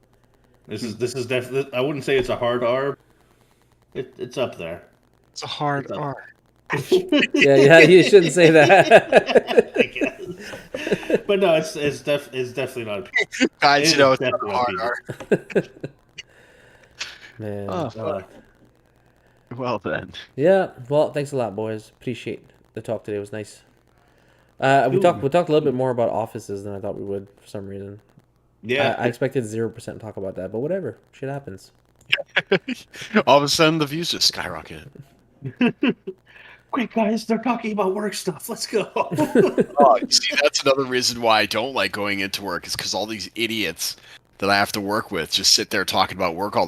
This is definitely. I wouldn't say it's a hard R. It's up there. It's a hard It's up. R. Yeah, you shouldn't say that. I guess. But no, it's definitely not. Guys, It you know is it's not definitely hard. not Man. Oh, fuck. Well then. Yeah. Well, thanks a lot, boys. Appreciate the talk today. It was nice. We Ooh. talked a little bit more about offices than I thought we would for some reason. Yeah, I expected 0% talk about that, but whatever. Shit happens. All of a sudden, the views just skyrocket. quick guys, they're talking about work stuff. Let's go. Oh, you see, that's another reason why I don't like going into work, is because all these idiots that I have to work with just sit there talking about work all